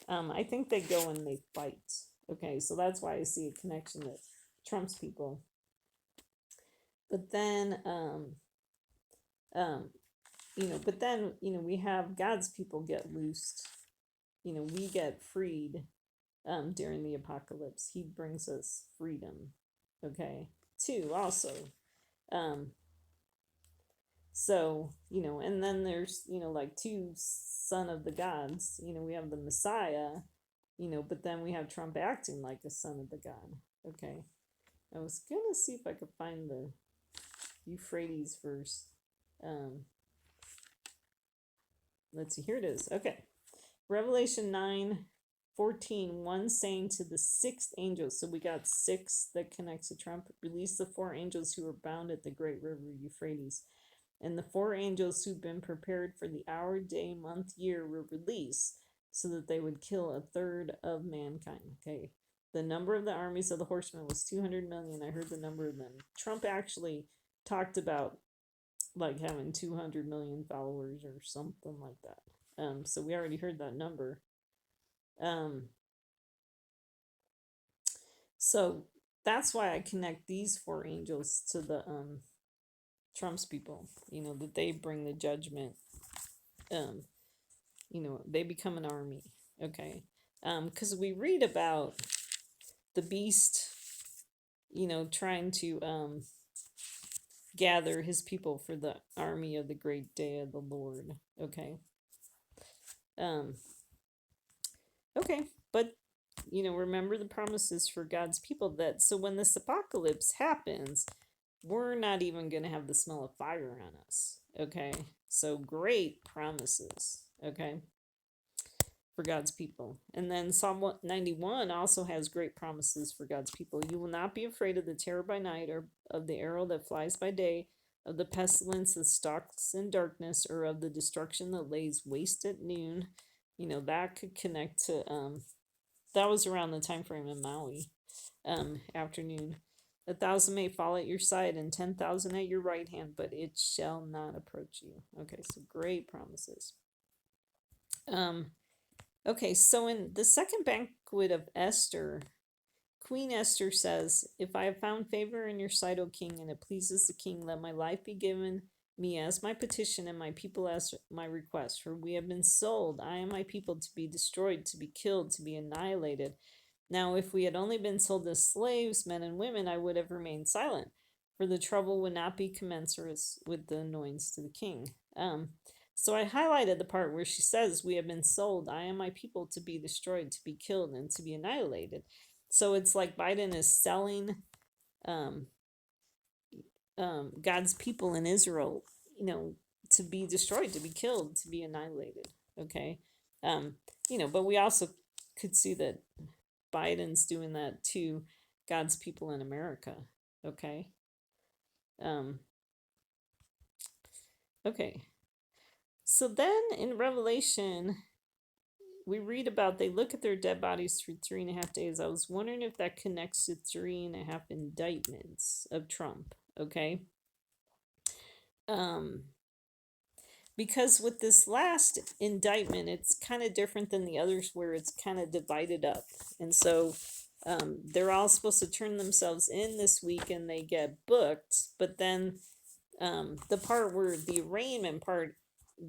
I think they go and they fight. Okay, so that's why I see a connection with Trump's people. But then, um, we have God's people get loosed. We get freed during the apocalypse. He brings us freedom. Okay, too, also. Um, so, and then there's, like two son of the gods. We have the Messiah, but then we have Trump acting like a son of the god. Okay. I was gonna see if I could find the Euphrates verse. Um, let's see, here it is. Okay. Revelation 9:14, one saying to the sixth angel, so we got six that connects to Trump, "Release the four angels who are bound at the great river Euphrates." And the four angels who'd been prepared for the hour, day, month, year were released so that they would kill a third of mankind. Okay. The number of the armies of the horsemen was 200 million. I heard the number of them. Trump actually talked about like having 200 million followers or something like that. So we already heard that number. Um, so that's why I connect these four angels to the Trump's people. That they bring the judgment. Um, they become an army. Okay. Because we read about the beast, trying to gather his people for the army of the great day of the Lord. Okay. Um, okay. But, remember the promises for God's people, that so when this apocalypse happens, we're not even going to have the smell of fire on us. Okay. So great promises. Okay. For God's people. And then Psalm 91 also has great promises for God's people. "You will not be afraid of the terror by night, or of the arrow that flies by day, of the pestilence that stalks in darkness, or of the destruction that lays waste at noon." That could connect to that was around the time frame in Maui. Afternoon. "A thousand may fall at your side and 10,000 at your right hand, but it shall not approach you." Okay, so great promises. Okay, so in the second banquet of Esther, Queen Esther says, "If I have found favor in your sight, O king, and it pleases the king, let my life be given me as my petition, and my people as my request. For we have been sold, I and my people, to be destroyed, to be killed, to be annihilated. Now, if we had only been sold as slaves, men and women, I would have remained silent, for the trouble would not be commensurate with the annoyance to the king." So I highlighted the part where she says, "We have been sold, I and my people, to be destroyed, to be killed, and to be annihilated." So it's like Biden is selling um, God's people in Israel, to be destroyed, to be killed, to be annihilated. Okay. Um, but we also could see that Biden's doing that to God's people in America. Okay. Um, okay. So then in Revelation, we read about they look at their dead bodies for 3.5 days. I was wondering if that connects to 3.5 indictments of Trump. Okay. Um, because with this last indictment, it's kind of different than the others where it's kind of divided up. And so they're all supposed to turn themselves in this week and they get booked. But then the part where the arraignment part,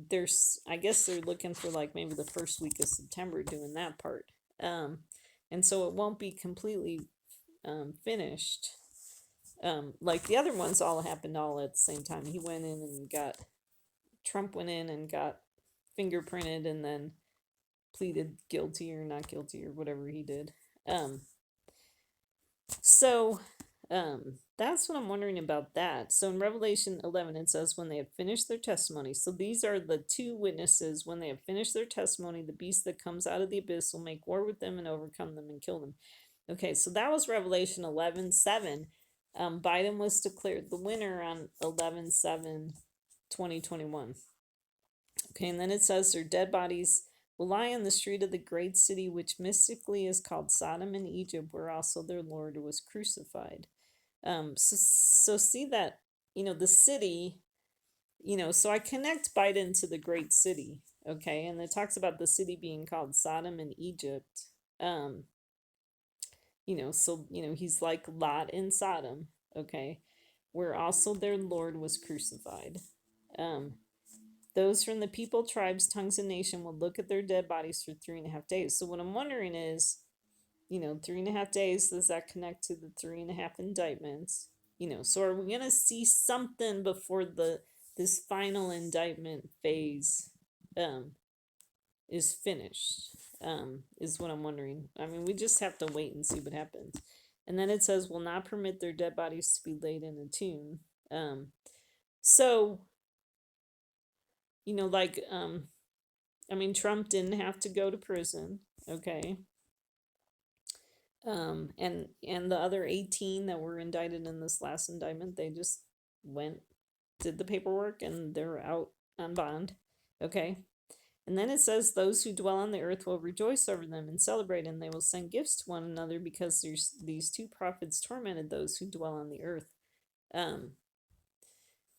there's, I guess they're looking for like maybe the first week of September doing that part. Um, and so it won't be completely finished. Like the other ones all happened all at the same time. He went in and got Trump went in and got fingerprinted and then pleaded guilty or not guilty or whatever he did. Um, so that's what I'm wondering about that. So in Revelation 11, it says, when they have finished their testimony. So these are the two witnesses. When they have finished their testimony, the beast that comes out of the abyss will make war with them and overcome them and kill them. Okay, so that was Revelation 11:7. Biden was declared the winner on 11/7/2021. Okay, and then it says their dead bodies will lie on the street of the great city, which mystically is called Sodom and Egypt, where also their Lord was crucified. So see that, the city, so I connect Biden to the great city, okay, and it talks about the city being called Sodom and Egypt. So, he's like Lot in Sodom, okay, where also their Lord was crucified. Those from the people, tribes, tongues, and nation will look at their dead bodies for 3.5 days. So what I'm wondering is, 3.5 days, does that connect to the 3.5 indictments? So are we gonna see something before this final indictment phase is finished? Is what I'm wondering. I mean, we just have to wait and see what happens. And then it says, will not permit their dead bodies to be laid in a tomb. So like I mean, Trump didn't have to go to prison, okay. And the other 18 that were indicted in this last indictment, they just went, did the paperwork, and they're out on bond, okay. And then it says, those who dwell on the earth will rejoice over them and celebrate, and they will send gifts to one another, because these two prophets tormented those who dwell on the earth.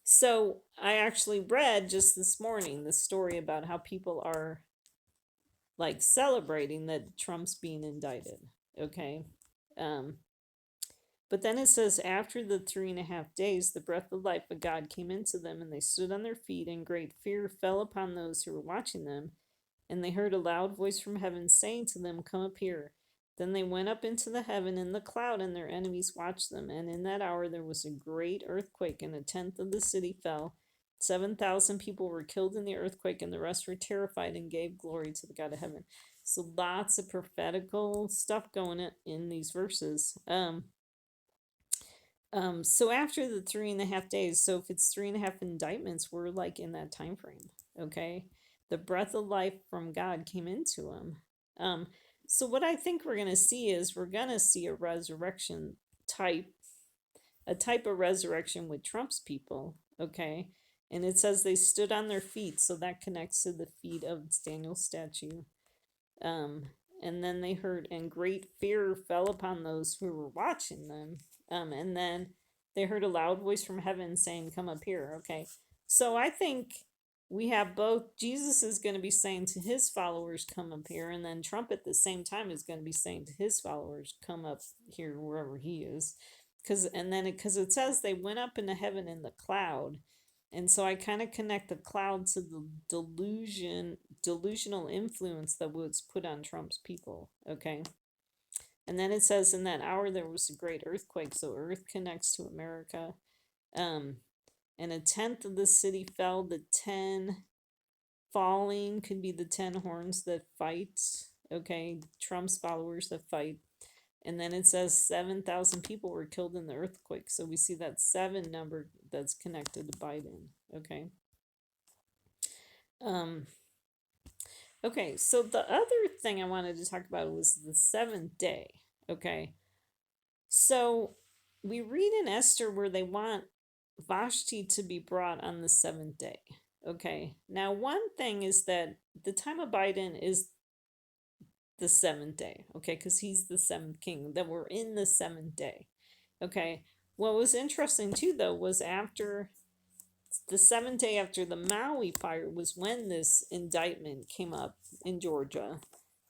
So I actually read just this morning the story about how people are like celebrating that Trump's being indicted. Okay. But then it says, after the 3.5 days, the breath of life of God came into them, and they stood on their feet, and great fear fell upon those who were watching them. And they heard a loud voice from heaven saying to them, come up here. Then they went up into the heaven in the cloud, and their enemies watched them. And in that hour there was a great earthquake, and 1/10 of the city fell. 7,000 people were killed in the earthquake, and the rest were terrified and gave glory to the God of heaven. So lots of prophetical stuff going in these verses. So after the 3.5 days, so if it's 3.5 indictments, we're like in that time frame, okay? The breath of life from God came into him. So what I think we're gonna see is we're gonna see a resurrection type, a type of resurrection with Trump's people, okay? And it says they stood on their feet, so that connects to the feet of Daniel's statue. And then they heard, and great fear fell upon those who were watching them. And then they heard a loud voice from heaven saying, come up here. Okay. So I think we have both. Jesus is going to be saying to his followers, come up here. And then Trump at the same time is going to be saying to his followers, come up here wherever he is. Because it says they went up into heaven in the cloud. And so I kind of connect the cloud to the delusional influence that was put on Trump's people. Okay. And then it says, in that hour there was a great earthquake. So earth connects to America. And 1/10 of the city fell. The 10 falling could be the 10 horns that fight. Okay. Trump's followers that fight. And then it says 7,000 people were killed in the earthquake. So we see that 7 number that's connected to Biden. Okay. Okay, so the other thing I wanted to talk about was the 7th day. Okay. So we read in Esther where they want Vashti to be brought on the 7th day. Okay. Now, one thing is that the time of Biden is the seventh day, okay, because he's the seventh king, that we're in the seventh day, okay. What was interesting too, though, was after the seventh day after the Maui fire was when this indictment came up in Georgia,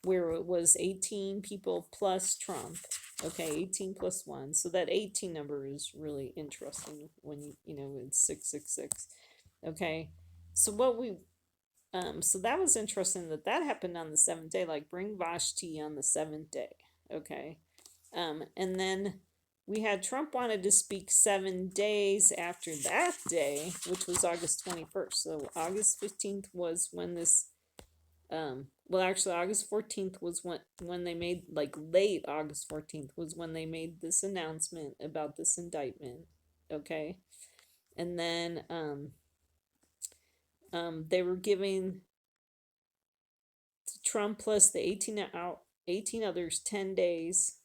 where it was 18 people plus Trump. Okay, 18 plus one. So that 18 number is really interesting when you know it's 666. Okay, so what we so that was interesting that that happened on the seventh day. Like bring Vashti on the seventh day. Okay, and then we had Trump wanted to speak 7 days after that day, which was August 21st. So August 15th was when this, well, actually, August 14th was when they made, like late August 14th was when they made this announcement about this indictment. Okay. And then they were giving Trump plus the 18 others 10 days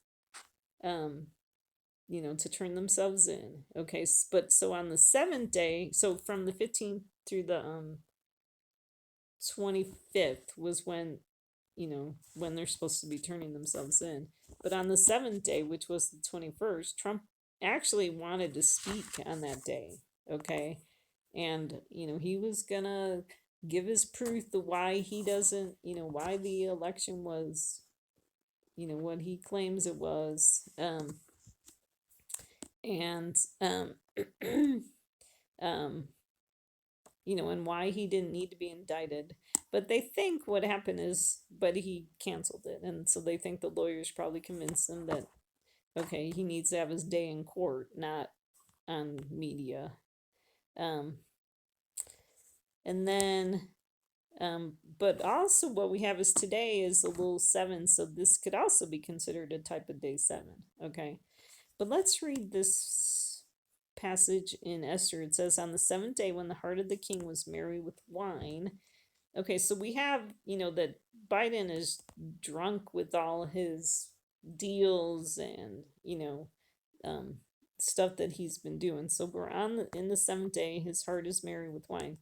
to turn themselves in. Okay, but so on the seventh day, so from the 15th through the 25th was when they're supposed to be turning themselves in. But on the seventh day, which was the 21st, Trump actually wanted to speak on that day. Okay, and he was gonna give his proof the why he doesn't, why the election was, what he claims it was. And um, and why he didn't need to be indicted. But they think what happened is, but he canceled it, and so they think the lawyers probably convinced him that okay, he needs to have his day in court, not on media. Um, and then, but also what we have is today is a little seven, so this could also be considered a type of day seven. Okay. But let's read this passage in Esther. It says, on the seventh day, when the heart of the king was merry with wine. Okay, so we have, that Biden is drunk with all his deals and, um, stuff that he's been doing. So we're in the seventh day, his heart is merry with wine.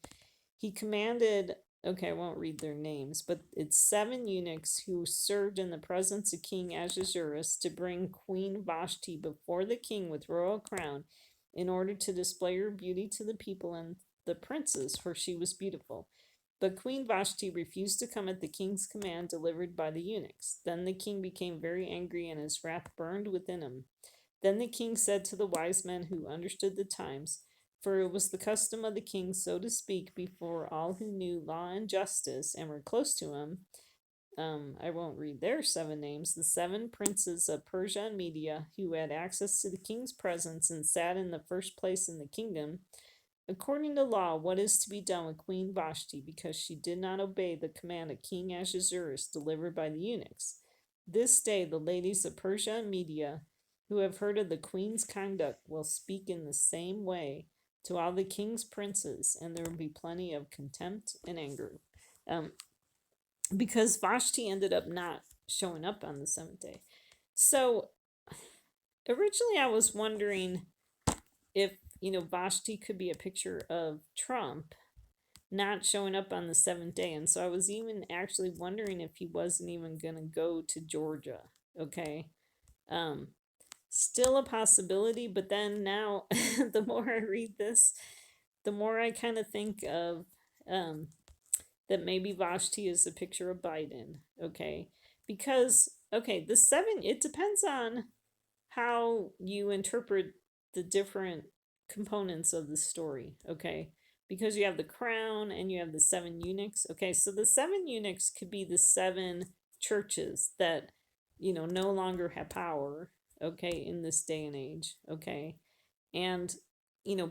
He commanded, okay, I won't read their names, but it's 7 eunuchs who served in the presence of King Ahasuerus to bring Queen Vashti before the king with royal crown in order to display her beauty to the people and the princes, for she was beautiful. But Queen Vashti refused to come at the king's command delivered by the eunuchs. Then the king became very angry and his wrath burned within him. Then the king said to the wise men who understood the times, for it was the custom of the king so to speak before all who knew law and justice and were close to him. I won't read their 7 names. The 7 princes of Persia and Media who had access to the king's presence and sat in the first place in the kingdom. According to law, what is to be done with Queen Vashti because she did not obey the command of King Ahasuerus delivered by the eunuchs? This day, the ladies of Persia and Media, who have heard of the queen's conduct, will speak in the same way to all the king's princes, and there will be plenty of contempt and anger. Because Vashti ended up not showing up on the seventh day. So originally I was wondering if, Vashti could be a picture of Trump not showing up on the seventh day. And so I was even actually wondering if he wasn't even going to go to Georgia. Okay. Still a possibility, but then now the more I read this, the more I kind of think of that maybe Vashti is a picture of Biden. Okay. Because, okay, the 7, it depends on how you interpret the different components of the story, okay? Because you have the crown and you have the 7 eunuchs. Okay, so the 7 eunuchs could be the 7 churches that, no longer have power, okay, in this day and age, okay? And,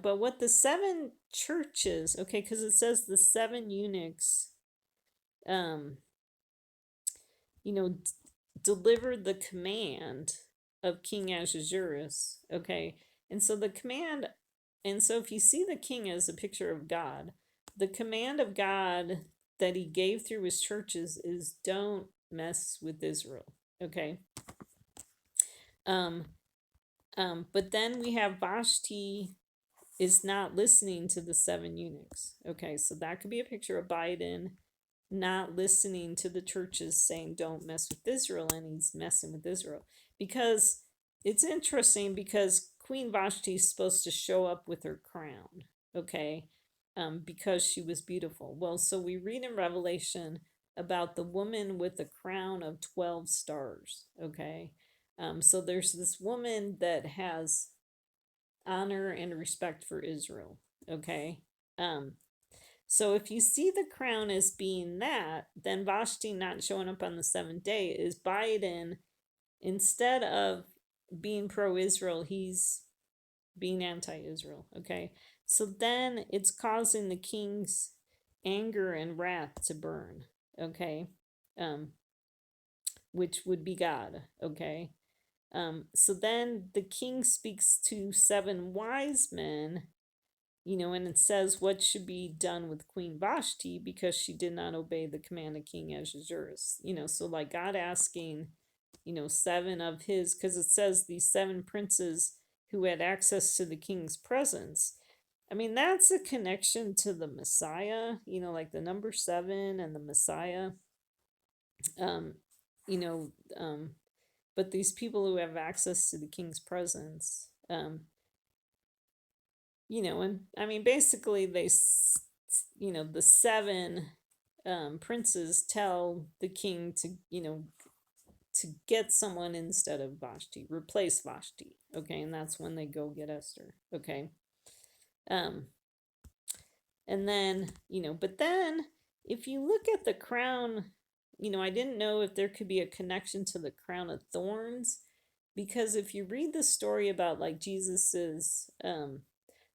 but what the 7 churches, okay, because it says the 7 eunuchs, um, delivered the command of King Ahasuerus. Okay, and so the command, and so if you see the king as a picture of God, the command of God that he gave through his churches is don't mess with Israel. Okay. But then we have Vashti is not listening to the 7 eunuchs. Okay, so that could be a picture of Biden not listening to the churches saying don't mess with Israel, and he's messing with Israel. Because it's interesting because Queen Vashti is supposed to show up with her crown, okay? Because she was beautiful. Well, so we read in Revelation about the woman with the crown of 12 stars, okay? So there's this woman that has honor and respect for Israel, okay? Um, so if you see the crown as being that, then Vashti not showing up on the seventh day is Biden, instead of being pro-Israel, he's being anti-Israel. Okay. So then it's causing the king's anger and wrath to burn. Okay. Um, which would be God. Okay. So then the king speaks to seven wise men, and it says what should be done with Queen Vashti because she did not obey the command of King Ahasuerus. So like God asking, seven of his, because it says these seven princes who had access to the king's presence. I mean, that's a connection to the Messiah, like the number seven and the Messiah. Um, you know, um, but these people who have access to the king's presence, and I mean, basically, the seven princes tell the king to get someone instead of Vashti, replace Vashti. Okay, and that's when they go get Esther. Okay, um, and then but then if you look at the crown, I didn't know if there could be a connection to the crown of thorns, because if you read the story about like Jesus's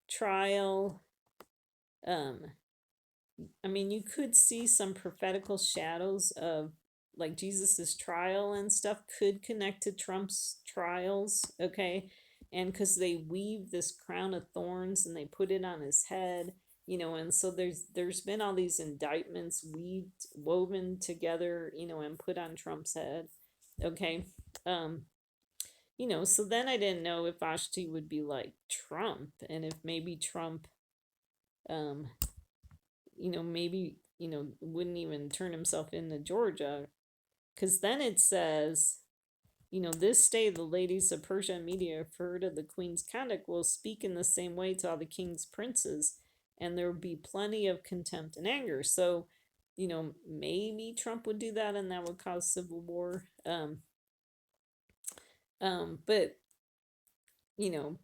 trial, um, I mean, you could see some prophetical shadows of like Jesus's trial and stuff could connect to Trump's trials, okay? And because they weave this crown of thorns and they put it on his head, and so there's been all these indictments woven together, and put on Trump's head, okay? Um, so then I didn't know if Vashti would be like Trump, and if maybe Trump, um, maybe, wouldn't even turn himself into Georgia. Because then it says, this day the ladies of Persia and Media, if heard of the queen's conduct, will speak in the same way to all the king's princes, and there will be plenty of contempt and anger. So, maybe Trump would do that and that would cause civil war. But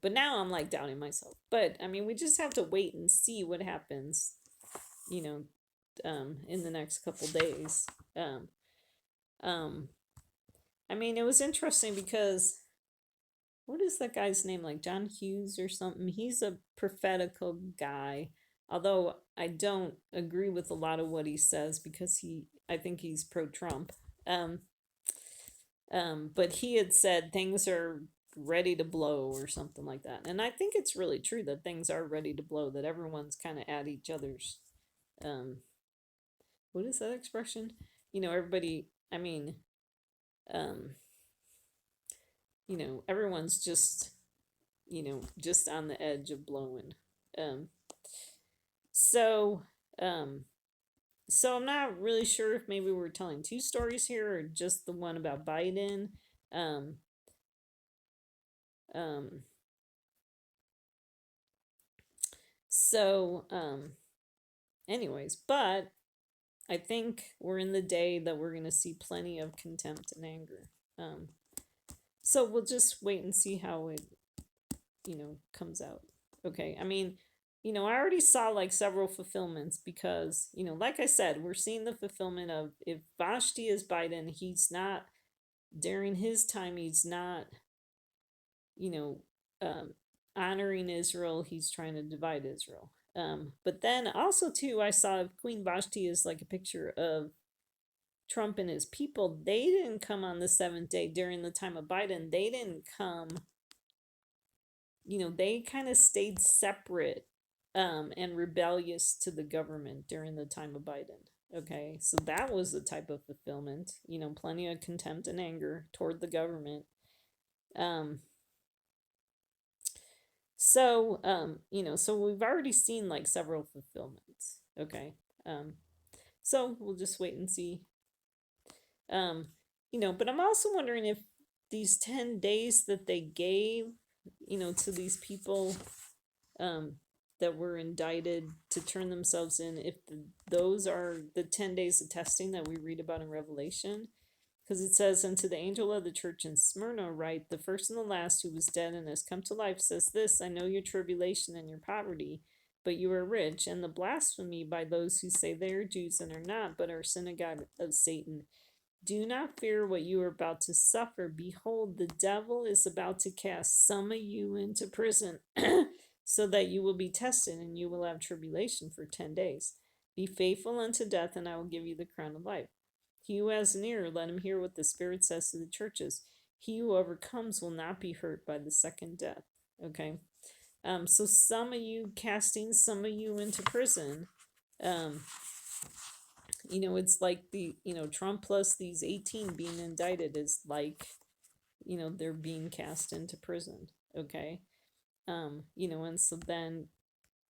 but now I'm like doubting myself. But I mean, we just have to wait and see what happens, you know, in the next couple days. Um, um, I mean, it was interesting because what is that guy's name? Like John Hughes or something? He's a prophetical guy. Although I don't agree with a lot of what he says because I think he's pro-Trump. Um, but he had said things are ready to blow or something like that. And I think it's really true that things are ready to blow, that everyone's kind of at each other's, um, what is that expression? Everybody, I mean, um, everyone's just on the edge of blowing. Um, so, um, so I'm not really sure if maybe we're telling two stories here or just the one about Biden. Um, um, so, anyways, but I think we're in the day that we're going to see plenty of contempt and anger. So we'll just wait and see how it, comes out. Okay. I mean, I already saw like several fulfillments because, like I said, we're seeing the fulfillment of if Vashti is Biden, he's not, during his time, he's not, you know, um, honoring Israel, he's trying to divide Israel. But then also, too, I saw Queen Vashti is like a picture of Trump and his people. They didn't come on the seventh day during the time of Biden. They didn't come, they kind of stayed separate and rebellious to the government during the time of Biden. Okay, so that was the type of fulfillment, plenty of contempt and anger toward the government. Um, so we've already seen like several fulfillments. Okay. Um, So we'll just wait and see. Um, but I'm also wondering if these 10 days that they gave, to these people um, that were indicted to turn themselves in, if those are the 10 days of testing that we read about in Revelation. Because it says, "Unto the angel of the church in Smyrna write, the first and the last who was dead and has come to life says this, I know your tribulation and your poverty, but you are rich, and the blasphemy by those who say they are Jews and are not, but are synagogue of Satan. Do not fear what you are about to suffer. Behold, the devil is about to cast some of you into prison, so that you will be tested, and you will have tribulation for 10 days. Be faithful unto death, and I will give you the crown of life. He who has an ear, let him hear what the Spirit says to the churches. He who overcomes will not be hurt by the second death." Okay. So some of you casting some of you into prison. Um, it's like Trump plus these 18 being indicted is like, they're being cast into prison. Okay. And so then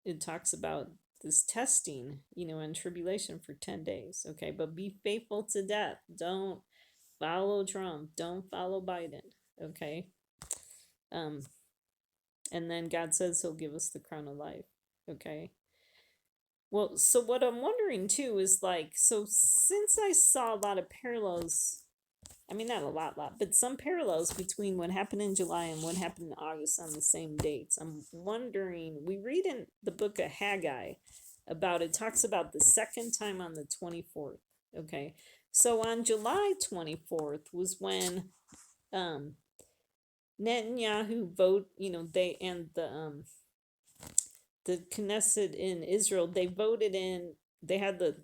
it talks about this testing, and tribulation for 10 days. Okay. But be faithful to death. Don't follow Trump. Don't follow Biden. Okay. Um, and then God says he'll give us the crown of life. Okay. Well, so what I'm wondering too is like, so since I saw a lot of parallels, I mean, not a lot, but some parallels between what happened in July and what happened in August on the same dates, I'm wondering, we read in the book of Haggai about, it talks about the second time on the 24th. Okay. So on July 24th was when um, Netanyahu vote, they and the Knesset in Israel, they voted in, they had the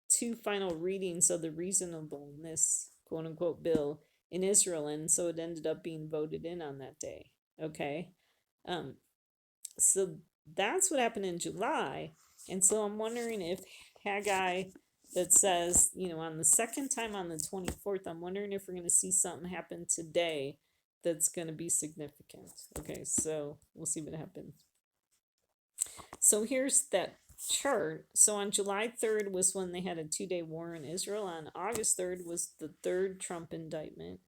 two final readings of the reasonableness, quote unquote, bill in Israel, and so it ended up being voted in on that day. Okay. Um, so that's what happened in July. And so I'm wondering if Haggai that says, on the second time on the 24th, I'm wondering if we're going to see something happen today that's going to be significant. Okay, so we'll see what happens. So here's that chart. So on July 3rd was when they had a 2-day war in Israel. On August 3rd was the third Trump indictment.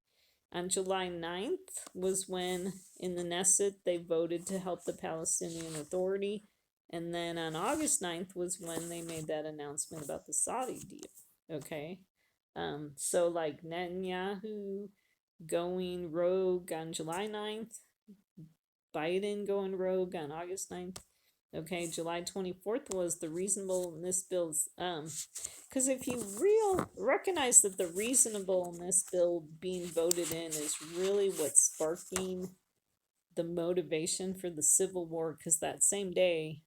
On July 9th was when in the Knesset they voted to help the Palestinian Authority. And then on August 9th was when they made that announcement about the Saudi deal. Okay. So like Netanyahu going rogue on July 9th, Biden going rogue on August 9th. Okay, July 24th was the reasonableness bills. Because if you recognize that the reasonableness bill being voted in is really what's sparking the motivation for the civil war, because that same day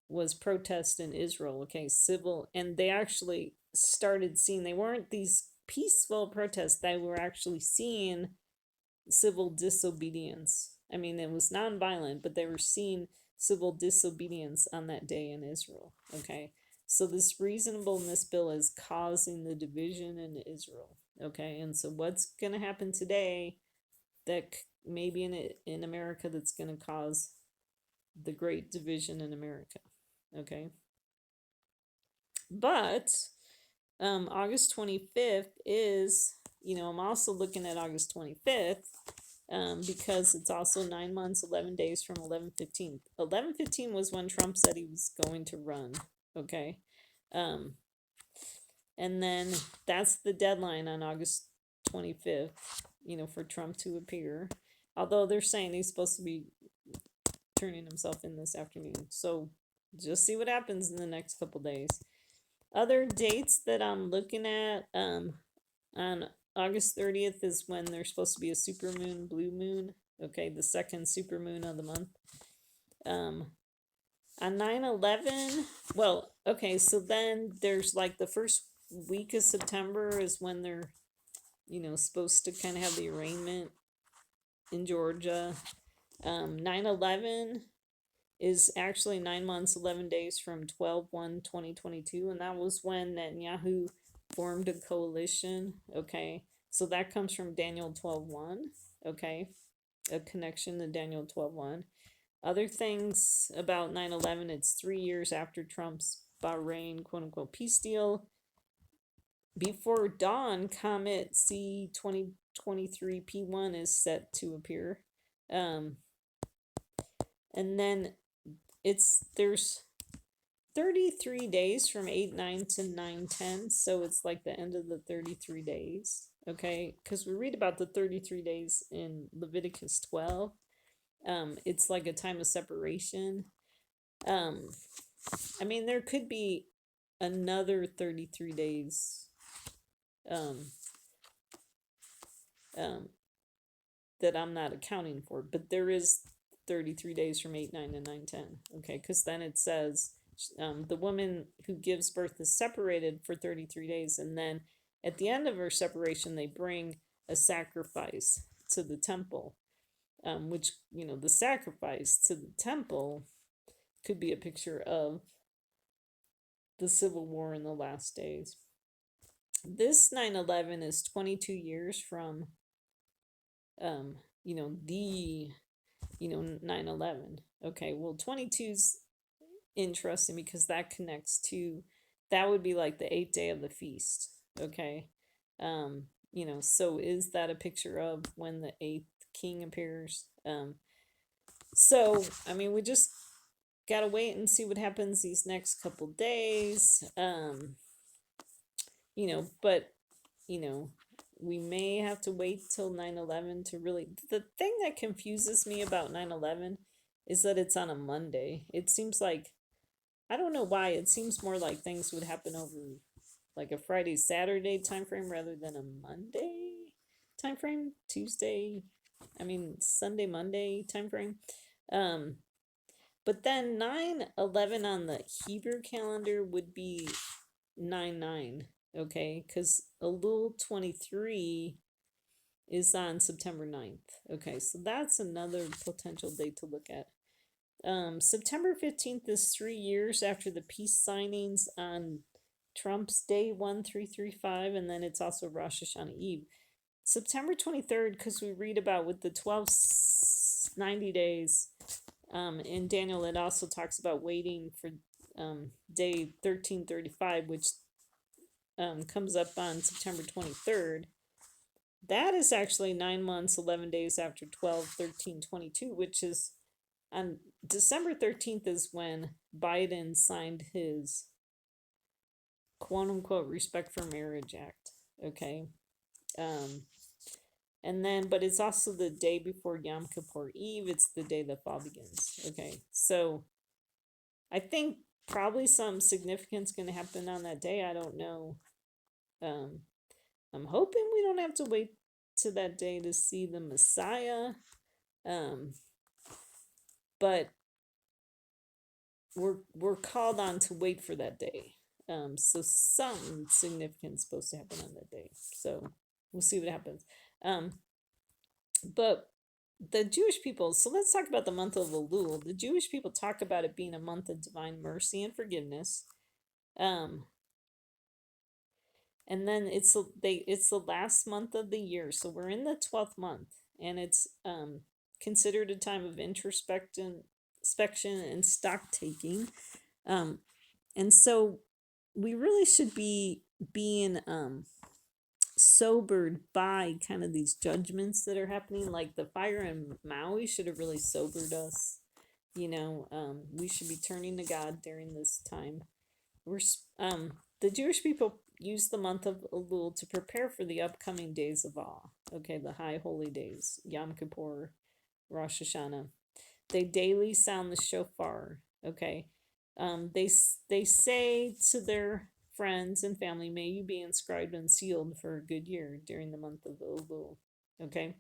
was protest in Israel. Okay, civil, and they actually started seeing, they weren't these peaceful protests, they were actually seeing civil disobedience. I mean, it was nonviolent, but they were seeing civil disobedience on that day in Israel. Okay. So this reasonableness bill is causing the division in Israel. Okay. And so what's going to happen today that maybe in America that's going to cause the great division in America? Okay. But August 25th is, I'm also looking at August 25th because it's also 9 months, 11 days from 11/15. 11/15 was when Trump said he was going to run. Okay. Um, and then that's the deadline on August 25th, for Trump to appear. Although they're saying he's supposed to be turning himself in this afternoon. So just see what happens in the next couple days. Other dates that I'm looking at, on August 30th is when there's supposed to be a supermoon, blue moon. Okay, the second supermoon of the month. On 9/11, well, okay, so then there's like the first week of September is when they're, supposed to kind of have the arraignment in Georgia. 9/11 is actually 9 months, 11 days from 12/1/2022, and that was when Netanyahu formed a coalition. Okay, so that comes from Daniel 12:1. Okay, a connection to Daniel 12:1. Other things about 9/11, it's 3 years after Trump's Bahrain quote unquote peace deal. before dawn, comet C 2023 P1 is set to appear. Um, and then there's 33 days from 8/9 to 9/10, so it's like the end of the 33 days. Okay, because we read about the 33 days in Leviticus 12. It's like a time of separation. Um, I mean, there could be another 33 days um, um, that I'm not accounting for, but there is 33 days from 8/9 to 9/10. Okay, because then it says the woman who gives birth is separated for 33 days, and then at the end of her separation, they bring a sacrifice to the temple, which, the sacrifice to the temple could be a picture of the Civil War in the last days. This 9/11 is 22 years from, the 9/11. Okay, well, 22's interesting because that connects to, that would be like the 8th day of the feast. Okay, so is that a picture of when the 8th king appears? So I mean, we just gotta wait and see what happens these next couple days. But you know, we may have to wait till 9/11 to really. The thing that confuses me about 9/11 is that it's on a Monday. It seems like, I don't know why, it seems more like things would happen over like a Friday, Saturday time frame rather than a Monday time frame, Sunday, Monday time frame. But then 9/11 on the Hebrew calendar would be 9/9, okay? Because Elul 23 is on September 9th. Okay, so that's another potential date to look at. September 15th is 3 years after the peace signings on Trump's Day 1335, and then it's also Rosh Hashanah Eve. September 23rd, because we read about with the 90 days in Daniel, it also talks about waiting for day 1335, which comes up on September 23rd. That is actually 9 months, 11 days after 12/13/22, which is on December 13th is when Biden signed his quote unquote Respect for Marriage Act. Okay. And then, but it's also the day before Yom Kippur Eve. It's the day the fall begins. Okay. So I think probably some significance going to happen on that day. I don't know. I'm hoping we don't have to wait to that day to see the Messiah. But we're called on to wait for that day. So something significant is supposed to happen on that day. So we'll see what happens. But the Jewish people, so let's talk about the month of Elul. The Jewish people talk about it being a month of divine mercy and forgiveness. And then it's the last month of the year. So we're in the 12th month, and it's considered a time of inspection and stock taking. And so we really should be being sobered by kind of these judgments that are happening. Like the fire in Maui should have really sobered us. We should be turning to God during this time. The Jewish people use the month of Elul to prepare for the upcoming days of awe. Okay, the high holy days, Yom Kippur, Rosh Hashanah. They daily sound the shofar. Okay, they say to their friends and family, "May you be inscribed and sealed for a good year during the month of Elul." Okay.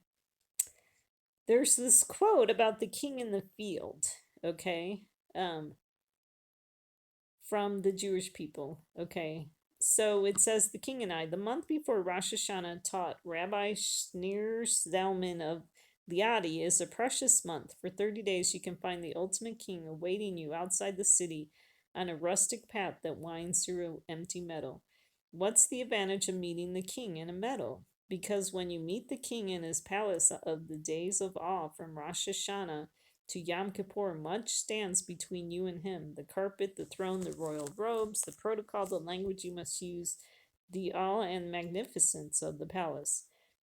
There's this quote about the king in the field. Okay, from the Jewish people. Okay, so it says, "The king and I, the month before Rosh Hashanah, taught Rabbi Shneur Zalman of Liadi, is a precious month. For 30 days you can find the ultimate king awaiting you outside the city on a rustic path that winds through empty meadow. What's the advantage of meeting the king in a meadow? Because when you meet the king in his palace of the days of awe from Rosh Hashanah to Yom Kippur, much stands between you and him: the carpet, the throne, the royal robes, the protocol, the language you must use, the awe and magnificence of the palace.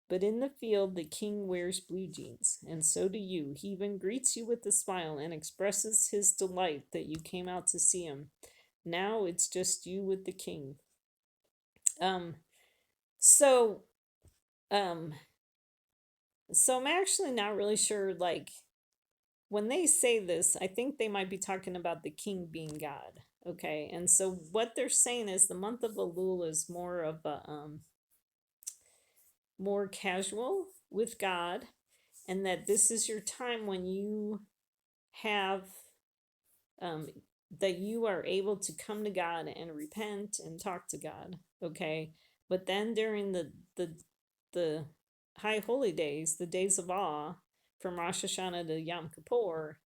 But in the field, the king wears blue jeans, and so do you. He even greets you with a smile and expresses his delight that you came out to see him. Now it's just you with the king. Um, so, um, so I'm actually not really sure, like, when they say this, I think they might be talking about the king being God. Okay, and so what they're saying is the month of Elul is more of a more casual with God, and that this is your time when you have um, that you are able to come to God and repent and talk to God. Okay, but then during the high holy days, the days of awe, from Rosh Hashanah to Yom Kippur,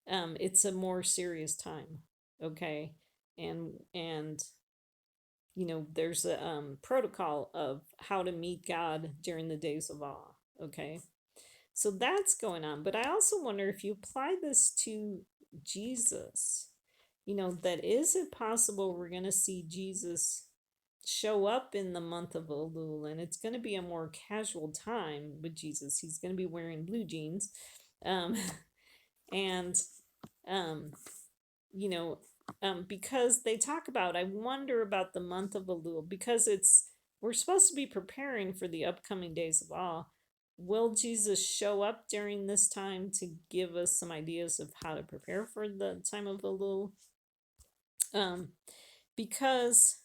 it's a more serious time. Okay, and there's a protocol of how to meet God during the days of awe. Okay, so that's going on. But I also wonder if you apply this to Jesus, that is it possible we're going to see Jesus show up in the month of Elul, and it's going to be a more casual time with Jesus. He's going to be wearing blue jeans, um, and um, you know, because they talk about, I wonder about the month of Elul, because we're supposed to be preparing for the upcoming days of awe. Will Jesus show up during this time to give us some ideas of how to prepare for the time of Elul? Because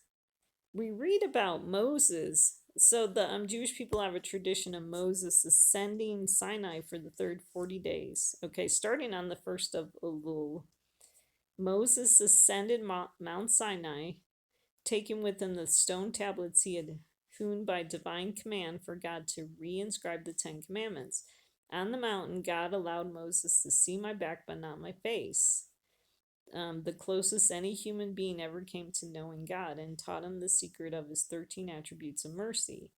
we read about Moses. So the Jewish people have a tradition of Moses ascending Sinai for the third 40 days. Okay, starting on the first of Elul, Moses ascended Mount Sinai, taking with him the stone tablets he had hewn by divine command for God to re-inscribe the Ten Commandments. On the mountain, God allowed Moses to see my back but not my face, the closest any human being ever came to knowing God, and taught him the secret of his 13 attributes of mercy.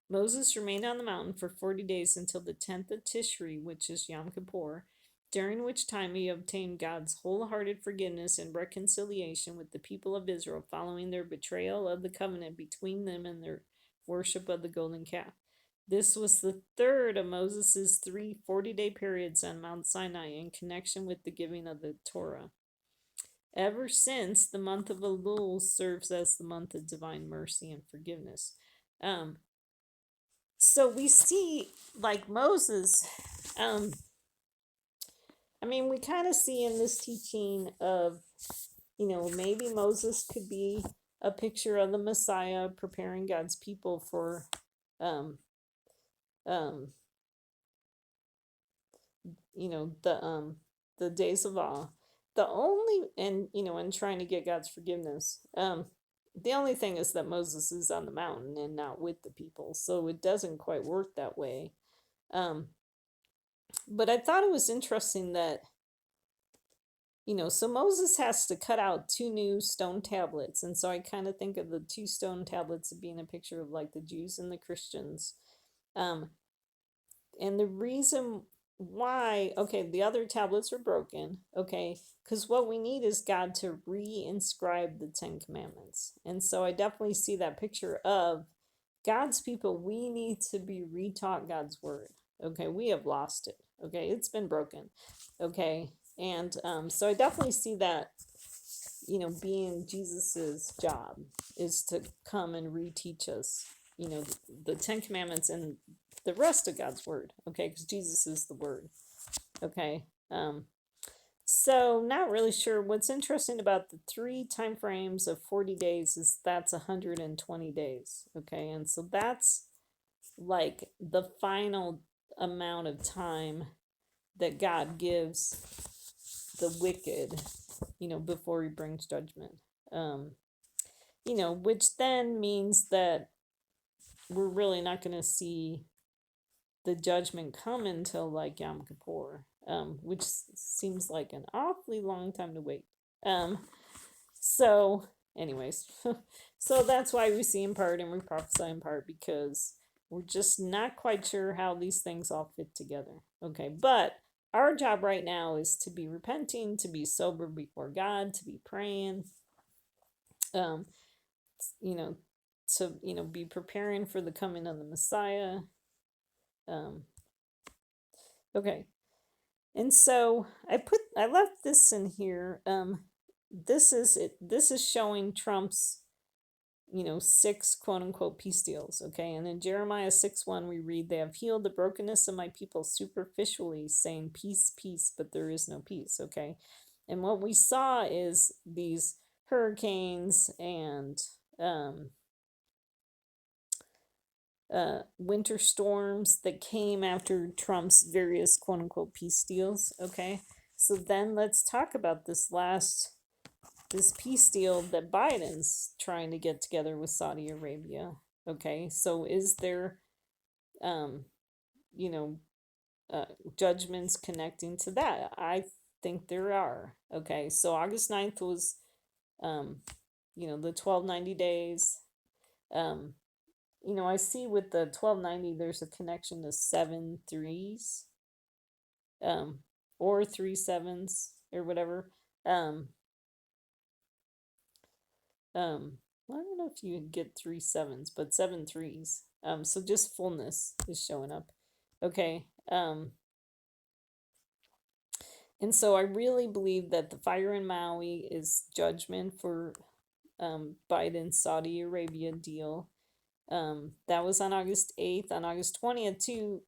Moses remained on the mountain for 40 days until the 10th of Tishri, which is Yom Kippur, during which time he obtained God's wholehearted forgiveness and reconciliation with the people of Israel following their betrayal of the covenant between them and their worship of the golden calf. This was the third of Moses' 40-day periods on Mount Sinai in connection with the giving of the Torah. Ever since, the month of Elul serves as the month of divine mercy and forgiveness. So we see, like Moses, we kind of see in this teaching of, maybe Moses could be a picture of the Messiah preparing God's people for um, um, the days of awe. The only and trying to get God's forgiveness. The only thing is that Moses is on the mountain and not with the people, so it doesn't quite work that way. But I thought it was interesting that so Moses has to cut out two new stone tablets, and so I kind of think of the two stone tablets being a picture of like the Jews and the Christians. And the reason why, okay, the other tablets are broken, okay, because what we need is God to re-inscribe the Ten Commandments. And so I definitely see that picture of God's people. We need to be retaught God's word. Okay, we have lost it. Okay, it's been broken. Okay, and so I definitely see that, being Jesus's job is to come and reteach us, the Ten Commandments and the rest of God's word. Okay, because Jesus is the word. Okay, so not really sure. What's interesting about the three time frames of 40 days is that's 120 days. Okay, and so that's like the final amount of time that God gives the wicked, before he brings judgment. Which then means that we're really not going to see the judgment come until like Yom Kippur, which seems like an awfully long time to wait. So, anyways, so that's why we see in part and we prophesy in part, because we're just not quite sure how these things all fit together. Okay, but our job right now is to be repenting, to be sober before God, to be praying, um, you know, to be preparing for the coming of the Messiah. Um, okay, and so I left this in here. This is it. This is showing Trump's six quote unquote peace deals. Okay, and in Jeremiah 6:1 we read, "They have healed the brokenness of my people superficially, saying peace, peace, but there is no peace." Okay, and what we saw is these hurricanes and winter storms that came after Trump's various quote unquote peace deals. Okay, so then let's talk about this peace deal that Biden's trying to get together with Saudi Arabia. Okay, so is there um you know judgments connecting to that? I think there are. Okay, so August 9th was um the 1290 days. um I see with the 1290 there's a connection to seven threes, um, or three sevens or whatever. Um, I don't know if you get three sevens, but seven threes. So just fullness is showing up. Okay. And so I really believe that the fire in Maui is judgment for Biden's Saudi Arabia deal. That was on August 8th. On August 20th, too,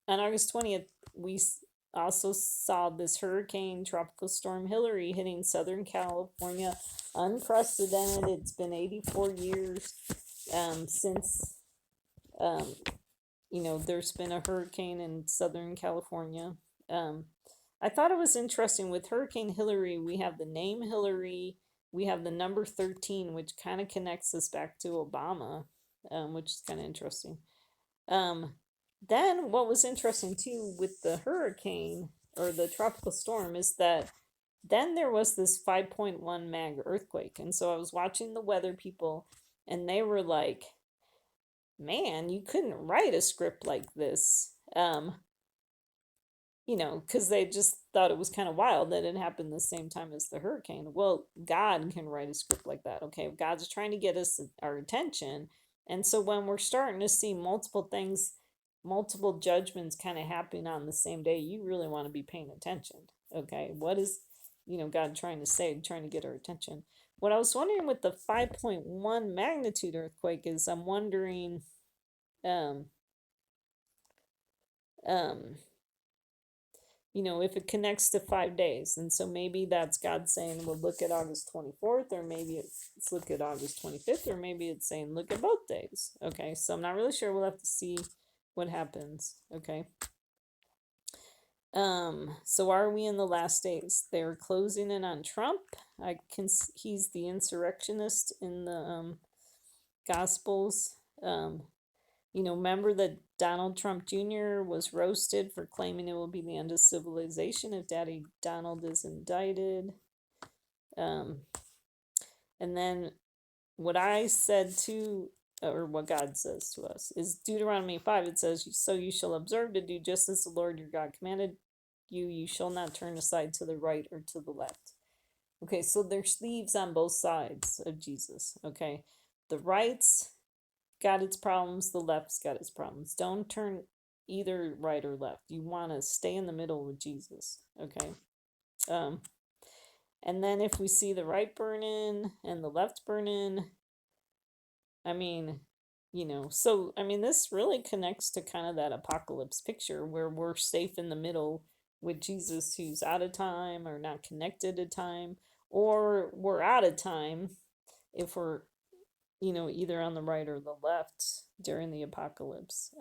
on August 20th, we also saw this hurricane tropical storm Hillary hitting Southern California. Unprecedented. It's been 84 years since there's been a hurricane in Southern California. Um, I thought it was interesting with Hurricane Hillary. We have the name Hillary. We have the number 13, which kind of connects us back to Obama, which is kind of interesting. Um, then what was interesting too with the hurricane or the tropical storm is that then there was this 5.1 mag earthquake. And so I was watching the weather people and they were like, "Man, you couldn't write a script like this." Because they just thought it was kind of wild that it happened the same time as the hurricane. Well, God can write a script like that. Okay, God's trying to get us our attention. And so when we're starting to see multiple things, multiple judgments kind of happening on the same day, you really want to be paying attention. Okay, what is God trying to say, trying to get our attention? What I was wondering with the 5.1 magnitude earthquake is I'm wondering um um if it connects to 5 days. And so maybe that's God saying, well, look at August 24th, or maybe it's look at August 25th, or maybe it's saying, look at both days. Okay, so I'm not really sure. We'll have to see what happens. Okay. So are we in the last days? They're closing in on Trump. He's the insurrectionist in the Gospels. Remember that Donald Trump Jr. was roasted for claiming it will be the end of civilization if Daddy Donald is indicted. And then what I said to, or what God says to us, is Deuteronomy 5. It says, "So you shall observe to do just as the Lord your God commanded you. You shall not turn aside to the right or to the left." Okay, so there's thieves on both sides of Jesus. Okay, the right's got its problems, the left's got its problems. Don't turn either right or left. You want to stay in the middle with Jesus. Okay. Um, and then if we see the right burning and the left burning, I mean, this really connects to kind of that apocalypse picture where we're safe in the middle with Jesus who's out of time or not connected to time, or we're out of time if we're either on the right or the left during the apocalypse.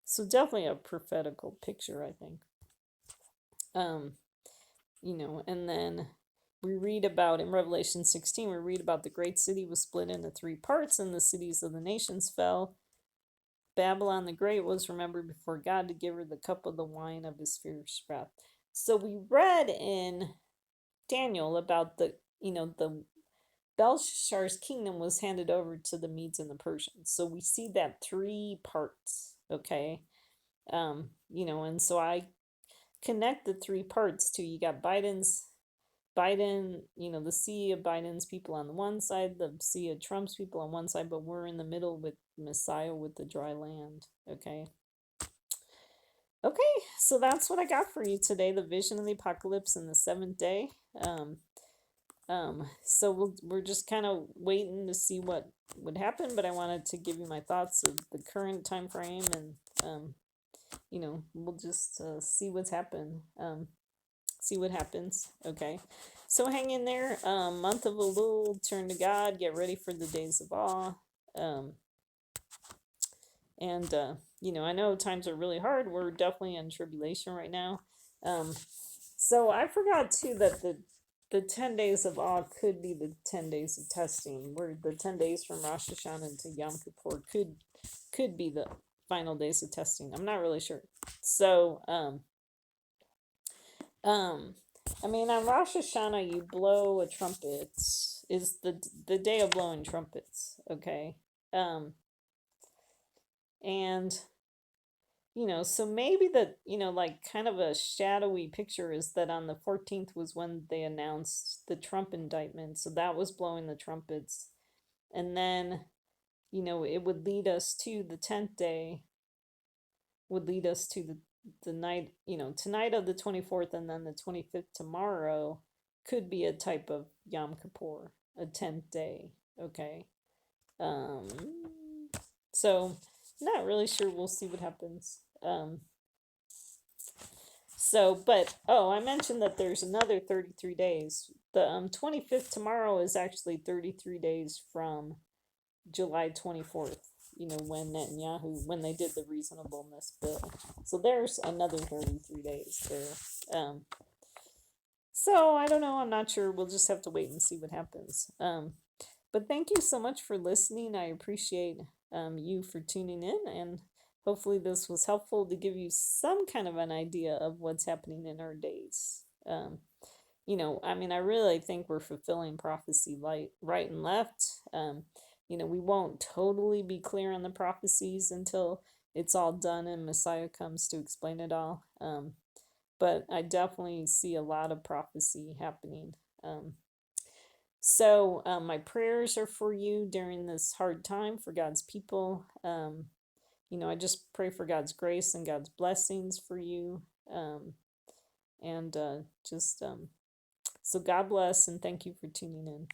So definitely a prophetical picture, I think. Um, and then we read about in Revelation 16, we read about the great city was split into three parts, and the cities of the nations fell. Babylon the Great was remembered before God to give her the cup of the wine of his fierce wrath. So we read in Daniel about the Belshazzar's kingdom was handed over to the Medes and the Persians. So we see that three parts, okay? And so I connect the three parts to you got Biden, the sea of Biden's people on the one side, the sea of Trump's people on one side, but we're in the middle with Messiah with the dry land. Okay. Okay, so that's what I got for you today, the vision of the apocalypse and the seventh day. Um, so we're just kind of waiting to see what would happen, but I wanted to give you my thoughts of the current time frame, and we'll just see what's happened. See what happens. Okay, so hang in there. Month of Elul, turn to God, get ready for the days of awe. Um, and I know times are really hard. We're definitely in tribulation right now. Um, so I forgot too that the 10 days of awe could be the 10 days of testing, where the 10 days from Rosh Hashanah to Yom Kippur could be the final days of testing. I'm not really sure. So um, I mean, on Rosh Hashanah, you blow a trumpet. Is the day of blowing trumpets? Okay. Um, and so maybe that, like kind of a shadowy picture is that on the 14th was when they announced the Trump indictment. So that was blowing the trumpets. And then, it would lead us to the 10th day, would lead us to the night, tonight of the 24th, and then the 25th tomorrow could be a type of Yom Kippur, a 10th day. Okay. Um, so not really sure. We'll see what happens. But I mentioned that there's another 33 days. The 25th tomorrow is actually 33 days from July 24th. When when they did the reasonableness bill. So there's another 33 days there. So I don't know. I'm not sure. We'll just have to wait and see what happens. But thank you so much for listening. I appreciate you for tuning in, and hopefully this was helpful to give you some kind of an idea of what's happening in our days. I mean, I really think we're fulfilling prophecy right and left. We won't totally be clear on the prophecies until it's all done and Messiah comes to explain it all. But I definitely see a lot of prophecy happening. My prayers are for you during this hard time for God's people. I just pray for God's grace and God's blessings for you. And just so God bless and thank you for tuning in.